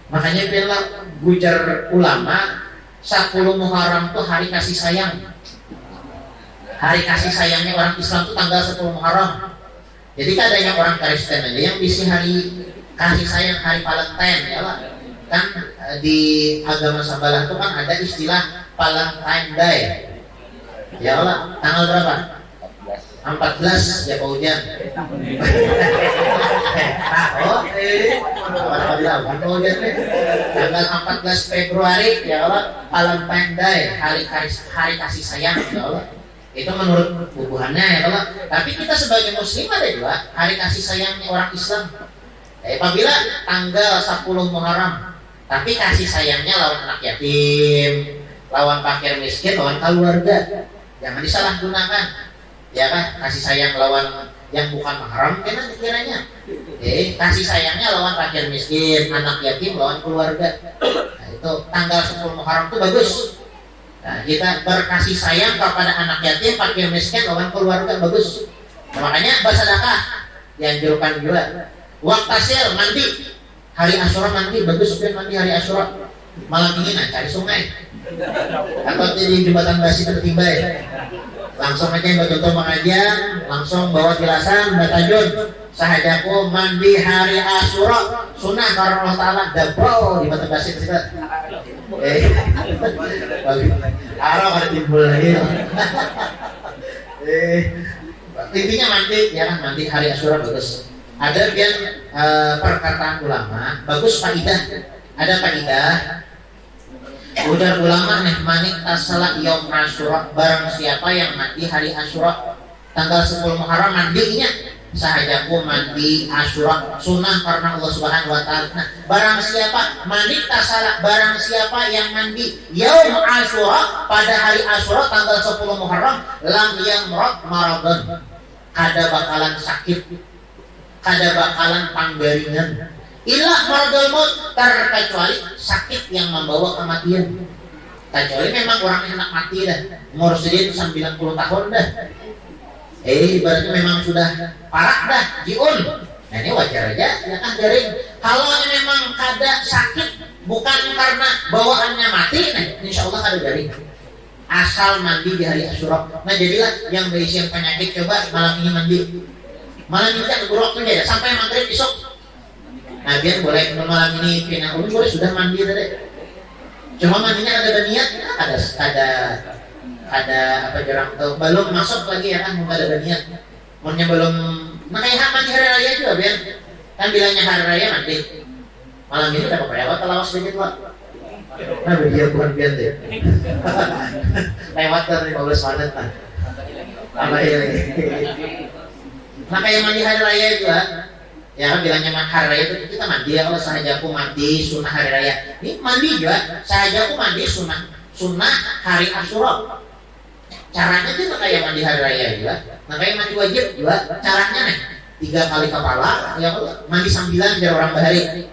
makanya bilang gujar ulama 10 Muharram itu hari kasih sayang. Hari kasih sayangnya orang Islam itu tanggal 10 Muharram. Jadi kadang orang Kristen aja yang bisa hari kasih sayang, hari Valentine ya lah. Kan di agama Sabalah itu kan ada istilah Valentine Day. Ya Allah, tanggal berapa? 14 ya Pak Ujan. Tanggal 14 Februari ya Allah, Valentine Day, hari kasih sayang ya Allah. Itu menurut bubuhannya ya Allah. Tapi kita sebagai muslim ada juga hari kasih sayangnya orang Islam. Apabila tanggal 10 Muharram, tapi kasih sayangnya lawan anak yatim, lawan fakir miskin, lawan keluarga. Jangan disalahgunakan. Ya kan, kasih sayang lawan yang bukan mahram kan dikiranya. Kasih sayangnya lawan fakir miskin, anak yatim lawan keluarga. Nah, itu tanggal 10 Muharram itu bagus. Nah, kita berkasih sayang kepada anak yatim, fakir miskin lawan keluarga bagus. Nah, makanya bersedekah dianjurkan juga. Waktasil mandi hari Asyura mandi bagus kan mandi hari Asyura. Malam ini cari sungai. Atau di jembatan Basi tertimbai. Langsung aja yang contoh pengajian, langsung bawa jelasan, batajun. Sahajaku mandi hari Asyura, sunnah karena Allah Ta'ala dabro di Batu Basi tersebut. Arah ada timbul lagi. Intinya mandi, ya kan mandi hari Asyura bagus. Ada yang perkataan ulama, bagus faidah. Ada faidah. Ujar ulama nih manik tasala yaum Asyura, barang siapa yang mandi hari Asyura tanggal 10 Muharram mandinya sahajaku mandi Asyura sunnah karena Allah Subhanahu wa taala. Nah, barang siapa manik tasala, barang siapa yang mandi yaum Asyura pada hari Asyura tanggal 10 Muharram lam yamrad maradun, kada bakalan sakit, kada bakalan panggaringan. Ilah maradul maut, terkecuali sakit yang membawa kematian. Kecuali memang orang enak mati dah, umur sedikit 90 tahun dah. Berarti memang sudah parah dah, jiun. Nah ini wajar aja, ya kan garing. Kalau memang kada sakit, bukan karena bawaannya mati, nah insya Allah kada garing. Asal mandi di hari Asyura. Nah jadilah yang berisi penyakit coba malam ini mandi. malam ini kan guru waktunya ya sampai maghrib besok. Nah biar boleh malam ini pindah boleh sudah mandi tadi. Cuma mandinya ada niat, ada apa jarang tuh belum masuk lagi ya kan, nggak ada niat. Maunya belum, makanya mandi hari raya juga biar kan bilangnya hari raya mandi. Malam ini dapat berapa kalau sedikit pak? Nah dia bukan biar deh. Lewat dari 15 menit lah. Apa lagi? Nah kayak mandi hari raya juga. Ya kan bilangnya hari raya itu kita mandi ya, kalau sahaja aku mandi sunnah hari raya. Ini mandi juga, sahaja aku mandi sunnah hari Asyura. Caranya itu kayak mandi hari raya juga. Nah kayak mandi wajib juga caranya nih 3 kali kepala, ya mandi 9 biar orang bahari.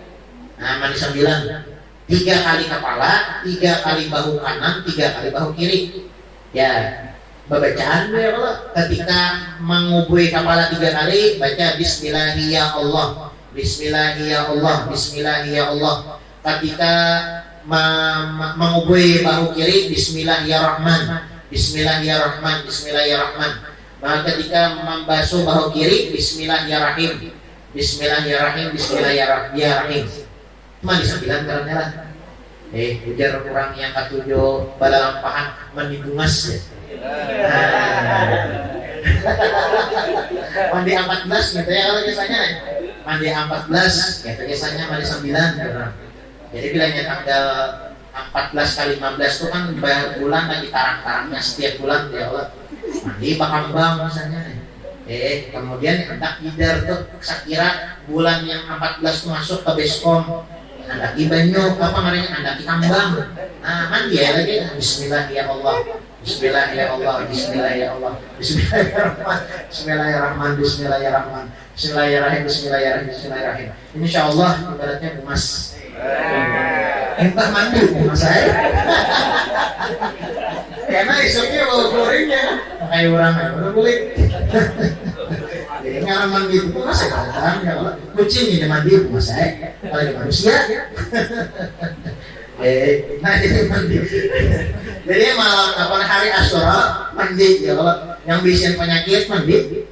Nah mandi 9, 3 kali kepala, 3 kali bahu kanan, 3 kali bahu kiri. Ya bacaan ya Allah ketika mengubui kepala 3 kali baca Bismillahirrahmanirrahim, Bismillahirrahmanirrahim, Bismillahirrahmanirrahim. Ketika mengubui bahu kiri Bismillahirrahmanirrahim, Bismillahirrahmanirrahim, Bismillahirrahmanirrahim. Ketika membasuh bahu kiri Bismillahirrahmanirrahim, Bismillahirrahmanirrahim, Bismillahirrahmanirrahim. Cuma di 9 karena lah. Ujar orang yang ketujuh pada lampahan mendibungas ya. Mandi 14 gitu ya kalau biasanya mandi 14 ya biasanya mandi 9 gitu. Jadi bilangnya tanggal 14 kali 15 itu kan bulan lagi tarang-tarangnya setiap bulan ya Allah mandi bakambang misalnya kemudian hendak idar tuh sekira bulan yang 14 itu masuk ke beskom hendak ibanyo apa namanya hendak ditambang. Nah mandi ya lagi Bismillah ya Allah, Bismillah ya Allah, Bismillah ya Allah, Bismillahirrahmanirrahim, Bismillahirrahmanirrahim, Bismillahirrahmanirrahim, Bismillahirrahmanirrahim, Bismillahirrahmanirrahim, Bismillahirrahmanirrahim. Insyaallah ibaratnya emas. Entah mandi emas saya. Karena esoknya bawa gorengnya kayak orang udah boleh. Jadi nggak mandi itu masa kan ya Allah. Kucing ini mandi emas saya. Kalau manusia. Nah jadi mandi. Jadi malam apa hari Asyura mandi ya Allah. Yang bisa penyakit mandi.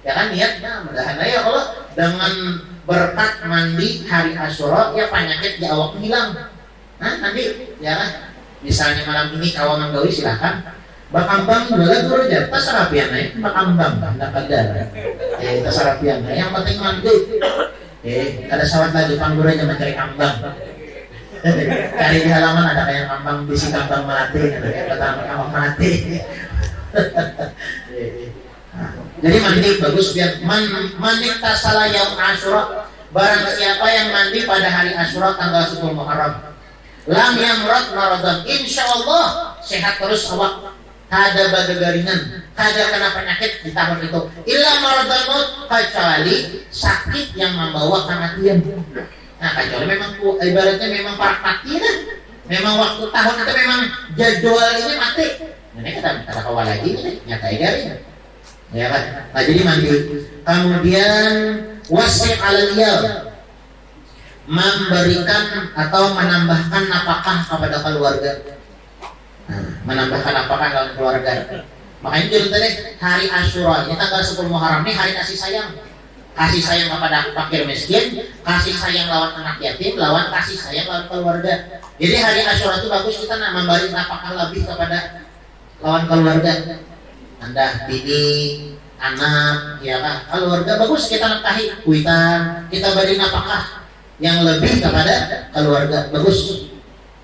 Ya kan niatnya mudah-mudahan ya Allah dengan berkat mandi hari Asyura ya penyakit di awak hilang. Nah nanti ya kan misalnya malam ini kawan menggawi silahkan. Bakambang juga guru aja. Tasarapian naik bakambang hendak ada. Tasarapian yang penting mandi. Ada sawat lagi pangguru aja mencari kambang. Cari di halaman ada kayak kambang bisi kambang mati, ada kayak petang kambang mati. Jadi mandi bagus biar mandi tasala yaum Asyura. Barang siapa yang mandi pada hari Asyura tanggal 10 Muharram, lam yamrad maradan, insyaallah sehat terus awak. Ada badagaringan, ada kena penyakit di tahun itu. Illa maradan maut, kecuali sakit yang membawa kematian. Nah, kecuali memang ibaratnya memang mati lah. Memang waktu tahun itu memang jadwal ini mati. Ini kata kawan lagi nih, nyata igarin. Ya kan? Nah, jadi mandi. Kemudian wasi' alal memberikan atau menambahkan nafkah kepada keluarga. Menambahkan nafkah dalam keluarga. Makanya itu tadi hari Asyura ini tanggal 10 Muharram ini hari kasih sayang. Kasih sayang kepada fakir miskin, kasih sayang lawan anak yatim, lawan kasih sayang lawan keluarga. Jadi hari Asyura itu bagus kita memberi nafkah lebih kepada lawan keluarga. Anda bini, anak, ya kan? Keluarga bagus kita nafkahi, kuitan, kita beri nafkah yang lebih kepada keluarga bagus.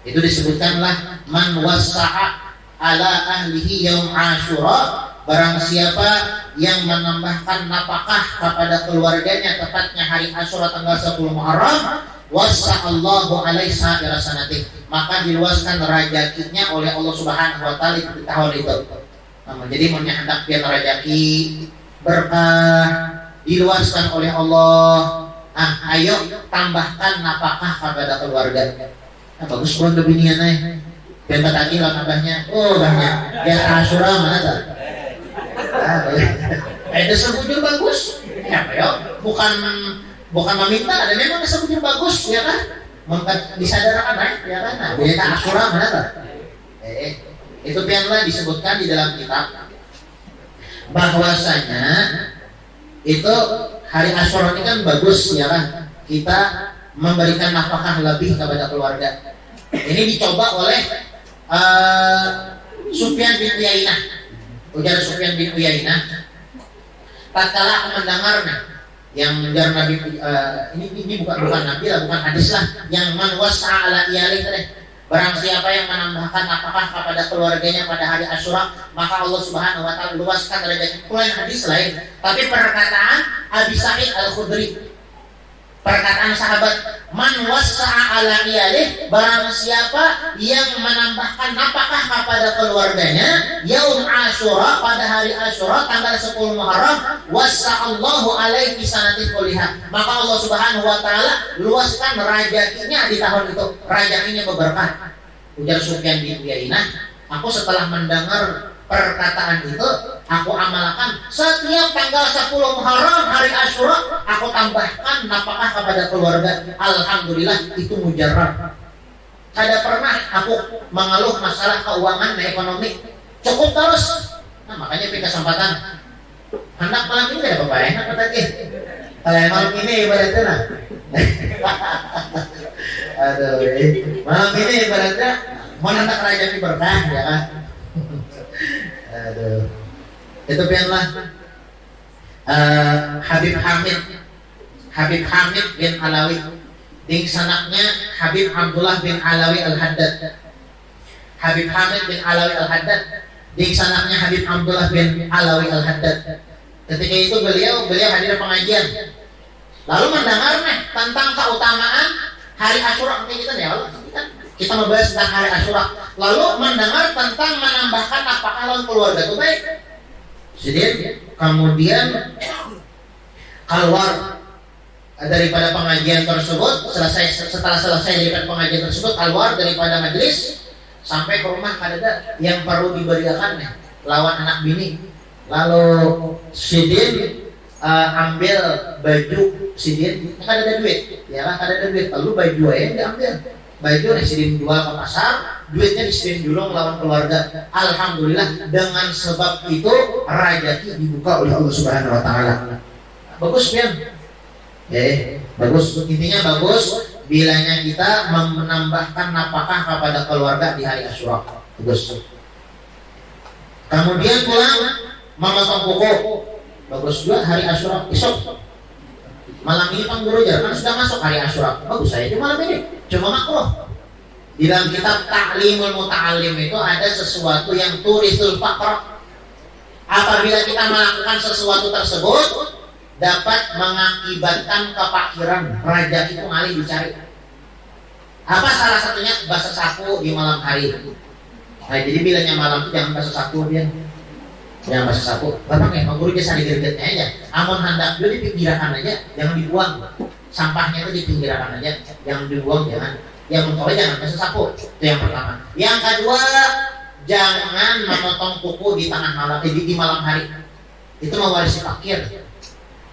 Itu disebutkanlah man wasa'a ala ahlihi yaum Asyura, barang siapa yang menambahkan nafkah kepada keluarganya tepatnya hari Asyura tanggal 10 Muharram, wasa'allahu alaihi sa'ira sanatih, maka diluaskan rezekinya oleh Allah Subhanahu wa taala di tahun itu. Jadi mau hendak biar rezeki berkah diluaskan oleh Allah. Ayo tambahkan nafkah kepada keluarga. Nah, bagus pun kebinian nih. Dan tadi lah nambahnya. Oh banyak. Ya Asyura mana tak? Ada sebujur bagus. Ya ayo. Bukan meminta. Ada memang sebujur bagus ya kan? Disadarkan ya kan? Nah, berita Asyura mana tak? Itu biarlah disebutkan di dalam kitab bahwasanya itu hari Asyura ini kan bagus ya kan, kita memberikan nafkah lebih kepada keluarga. Ini dicoba oleh Sufyan bin Uyainah. Ujar Sufyan bin Uyainah, tatkala aku mendengarnya yang menjar Nabi, ini bukan Nabi lah, bukan hadis lah, yang man wasa'a ala iyalih, barang siapa yang menambahkan nafkah kepada keluarganya pada hari Asyura, maka Allah Subhanahu wa taala luaskan derajatnya. Lain hadis lain, tapi perkataan Abi Sa'id Al-Khudri, perkataan sahabat, man wasa'a ala iyalih, barang siapa yang menambahkan nafkah kepada keluarganya yaum Asyura, pada hari Asyura tanggal 10 Muharram, wasa'allahu alaihi sanatin kuliha, maka Allah Subhanahu wa taala luaskan rezekinya di tahun itu, rezekinya berberkah. Ujar Sufyan bin Uyainah, aku setelah mendengar perkataan itu, aku amalkan setiap tanggal 10 Muharram hari Asyura, aku tambahkan nafkah kepada keluarga. Alhamdulillah, itu mujarab. Tidak pernah aku mengeluh masalah keuangan dan ekonomi, cukup terus. Nah, makanya di kesempatan hendak malam ini ada apa enak tadi. Kalau malam ini ibaratnya nah. Aduh, malam ini ibaratnya mau hendak rezeki berkah ya kan. Aduh. Itu pianlah Habib Hamid bin Alawi, ding sanaknya Habib Abdullah bin Alawi Al-Haddad. Habib Hamid bin Alawi Al-Haddad, ding sanaknya Habib Abdullah bin Alawi Al-Haddad. Ketika itu beliau hadir pengajian, lalu mendengarnya tentang keutamaan hari Asyura. Kita ya Allah, kita membahas tentang hari Asyura, lalu mendengar tentang menambahkan nafkah lawan keluarga itu baik. Jadi kemudian keluar daripada pengajian tersebut, setelah selesai daripada pengajian tersebut, keluar daripada majelis sampai ke rumah kadada yang perlu diberikan lawan anak bini. Lalu Sidin ambil baju Sidin, kan ada duit, ya kan ada duit, lalu baju aja diambil. Baju Sidin jual ke pasar, duitnya Sidin julung lawan keluarga. Alhamdulillah, dengan sebab itu rezeki dibuka oleh Allah Subhanahu wa taala. Bagus kan? Bagus, intinya bagus bilanya kita menambahkan nafkah kepada keluarga di hari Asyura. Bagus. Kemudian pulang memotong kuku, bagus juga hari Asyura. Besok malam ini Pak Guru kan sudah masuk hari Asyura, bagus saya di malam ini, cuma makruh. Di dalam kitab Ta'limul Muta'allim itu ada sesuatu yang turisul faqr. Apabila kita melakukan sesuatu tersebut dapat mengakibatkan kefakiran, rezeki itu ngalih dicari. Apa salah satunya? Basah sapu di malam hari. Nah, jadi bilangnya malam itu jangan basah sapu dia. Jangan basah sapu. Bapak ya, Pak Guru jasa digeret-geretnya aja. Amun hendak dulu dipinggirkan aja, jangan dibuang. Sampahnya itu dipinggirkan aja, jangan dibuang, jangan. Yang kedua jangan basah sapu. Itu yang pertama. Yang kedua, jangan memotong kuku di tengah malam, di malam hari. Itu mewarisi fakir.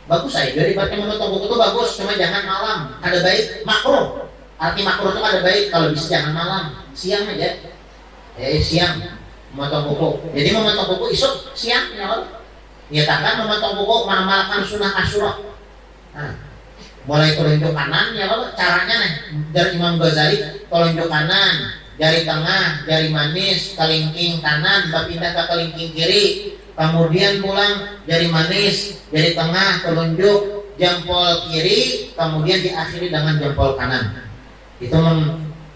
Bagus saya, daripada memotong kuku itu bagus, cuma jangan malam. Ada baik, makruh. Arti makruh itu ada baik, kalau bisa jangan malam, siang aja. Siang memotong kuku. Jadi memotong kuku isuk siang ya Allah. Nyatakan memotong kuku mengamalkan sunnah Asyura. Nah, mulai telunjuk kanan ya Allah, caranya nih dari Imam Ghazali, telunjuk kanan, jari tengah, jari manis, kelingking kanan, berpindah ke kelingking kiri, kemudian pulang jari manis, jari tengah, telunjuk, jempol kiri, kemudian diakhiri dengan jempol kanan. Itu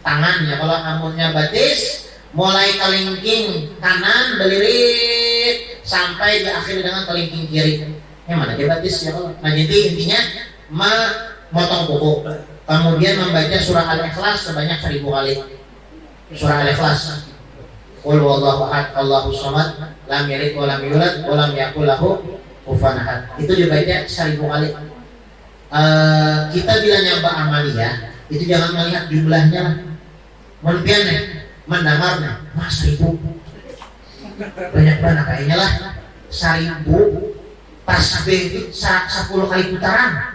tangan ya, kalau amunnya batis, mulai kelingking kanan belirik sampai diakhiri dengan kelingking kiri. Yang mana dia batis ya Allah. Nah jadi intinya memotong kuku, kemudian membaca surah Al-Ikhlas sebanyak 1000 kali. Surah Al-Ikhlas. Qul huwallahu ahad, Allahus samad, lam yalid wa lam yulad wa lam yakul lahu kufuwan ahad. Itu dibaca 1000 kali. Kita bilangnya ba'amaliyah, itu jangan melihat jumlahnya lah. Menpiannya, mendengarnya, mas 1000. Banyak banget kayaknya lah. 1000 tasbih 10 kali putaran.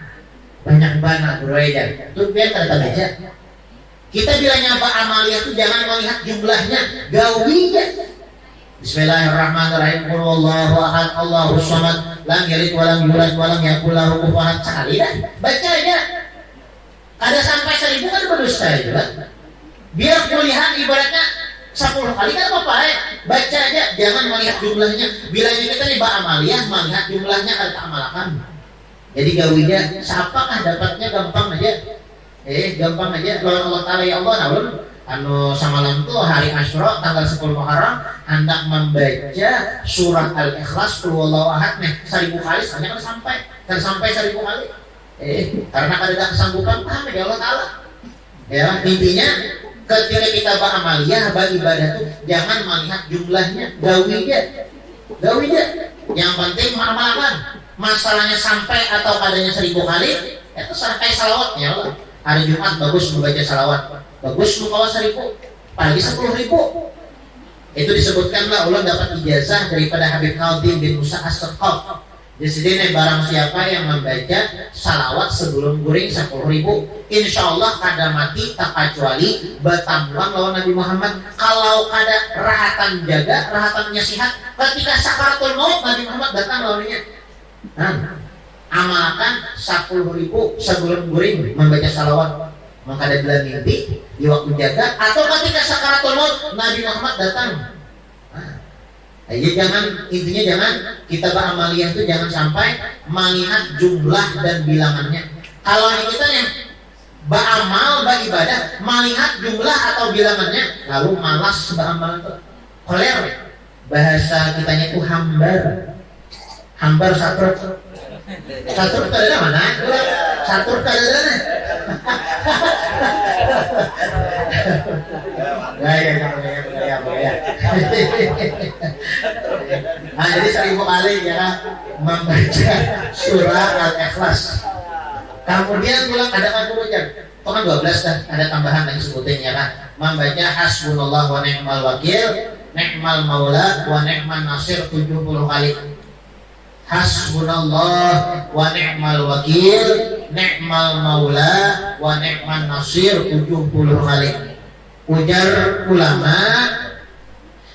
Banyak banget bro ya. Itu biar kata baca. Kita bilangnya apa amaliyah itu jangan melihat jumlahnya, gawinya. Bismillahirrahmanirrahim. Qul huwallahu ahad, Allahus samad, lam yalid wa lam yulad wa lam yakul lahu kufuwan ahad. Sekali dah baca aja. Ada sampai 1000 kan berdosa juga. Biar kuliah ibaratnya 10 kali kan apa ya? Baca aja, jangan melihat jumlahnya. Bilangnya kita nih ba'amaliyah, melihat jumlahnya kalau tak amalkan. Jadi gawinya, siapakah dapatnya gampang aja. Gampang aja. Lawan Allah Ta'ala ya Allah, namun anu samalam tuh hari Asyura tanggal 10 Muharram hendak membaca surah Al-Ikhlas qul huwallahu ahad 1000 kali, soalnya kan sampai 1000 kali. Karena ada kesanggupan paham ya Allah Ta'ala. Ya, intinya ketika kita beramaliyah, beribadah tuh jangan melihat jumlahnya, gawinya. Yang penting mengamalkan. Masalahnya sampai atau padanya 1000 kali, itu sampai salawat ya Allah. Hari Jumat bagus membaca salawat, bagus membawa 1000, apalagi 10.000. Itu disebutkanlah Allah dapat ijazah daripada Habib Khaldim bin Musa As-Saqqaf. Di sini barang siapa yang membaca salawat sebelum guring 10.000, insya Allah kada mati tak kecuali bertambuhan lawan Nabi Muhammad. Kalau kada rahatan jaga, rahatannya sihat, ketika sakaratul maut Nabi Muhammad datang lawannya. Amalkan 10.000 sebelum guring membaca salawat. Maka ada bulan mimpi di waktu jaga atau ketika sakaratul maut Nabi Muhammad datang. Intinya jangan kita beramaliyah itu jangan sampai melihat jumlah dan bilangannya. Kalau kita yang beramal, beribadah, melihat jumlah atau bilangannya, lalu malas beramal itu. Koler, bahasa kitanya itu hambar satur ada mana? Satur ada mana? Ya. Nah, jadi 1000 kali ya membaca surah Al-Ikhlas. Kemudian pulang ada kaburujan. Itu kan 12 dah, ada tambahan lagi sebutin ya kan. Membaca hasbunallah wa ni'mal wakil, ni'mal maula wa ni'man nasir 70 kali. Hasbunallah wa ni'mal wakil, ni'mal maula wa ni'man nasir 70 kali. Ujar ulama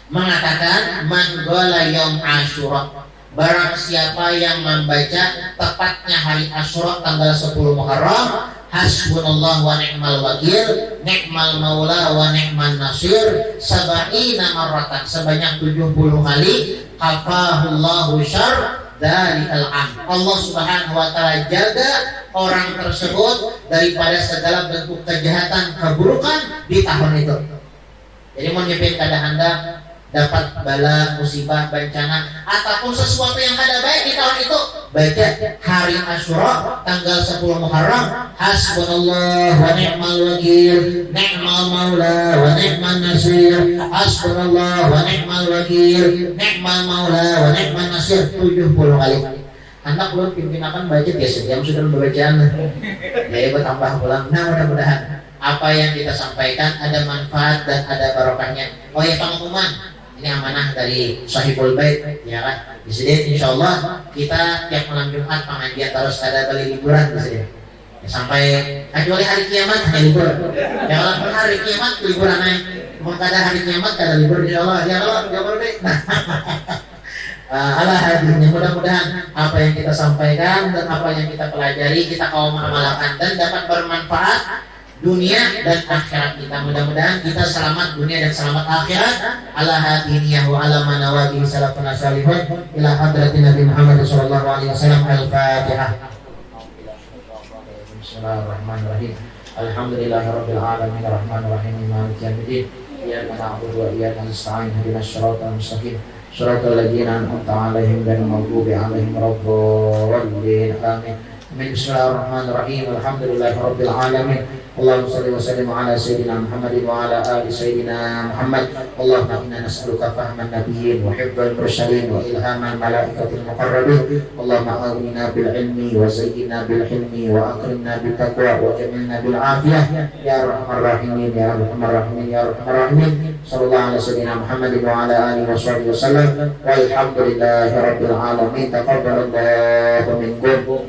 mengatakan man qala yaum Asyura, barang siapa yang membaca tepatnya hari Asyura tanggal 10 Muharram, hasbunallah wa ni'mal wakil, ni'mal maula wa ni'man nasir 70 marratan, sebanyak 70 kali. Qafahullahu syarr dari al-am, Allah Subhanahu wa ta'ala jaga orang tersebut daripada segala bentuk kejahatan, keburukan di tahun itu. Jadi mau nyepin kada hendak dapat bala, musibah, bencana ataupun sesuatu yang kada baik di tahun itu, baca hari Asyura tanggal 10 Muharram, hasbunallah wa ni'mal wakil, ni'mal maula wa ni'man nasir, hasbunallah wa ni'mal wakil, ni'mal maula wa ni'man nasir 70 kali. Anak belum pimpinakan baca biasa jam sudah membacaan ya bertambah pulang. Nah, mudah-mudahan apa yang kita sampaikan ada manfaat dan ada barokahnya. Oh ya, pengumuman ini amanah dari Sahibul Bait ya kan. Di sini insyaallah kita tiap malam Jumat pengajian terus ada kali liburan di sini. Ya, sampai kecuali hari kiamat hanya libur. Ya kalau hari kiamat liburan aja. Mau kada hari kiamat kada libur insyaallah. Ya kalau enggak boleh. Allah hadirnya mudah-mudahan apa yang kita sampaikan dan apa yang kita pelajari kita kaum mengamalkan dan dapat bermanfaat dunia dan akhirat kita. Mudah-mudahan kita selamat dunia dan selamat akhirat. Ala hadiniyah wa ala manawati salafun salihun ila hadratin Nabi Muhammad sallallahu alaihi wasallam. Al-Fatihah. Bismillahirrahmanirrahim. Alhamdulillahirabbil alamin arrahmanir rahim maliki yaumiddin. Iyyaka na'budu wa iyyaka nasta'in ihdinas siratal mustaqim. Shiratal ladzina an'amta 'alaihim ghairil maghdubi 'alaihim waladdallin. Amin. Bismillahirrahmanirrahim. Alhamdulillahirabbil alamin. Allahumma shalli wa sallim ala sayyidina Muhammadin wa ala ali sayyidina Muhammad. Allahumma inna nas'aluka fahman nabiyyin wa hibbal mursalin wa ilhaman malaikatil muqarrabin. Allahumma aghnina bil ilmi wa zayyinna bil hilmi wa akrimna bil taqwa wa jamilna bil afiyah ya arhamar rahimin ya arhamar rahimin ya arhamar rahimin. Sallallahu ala sayyidina Muhammadin wa ala alihi wa sahbihi wasallam. Walhamdulillahi rabbil alamin. Taqabbalallahu minkum.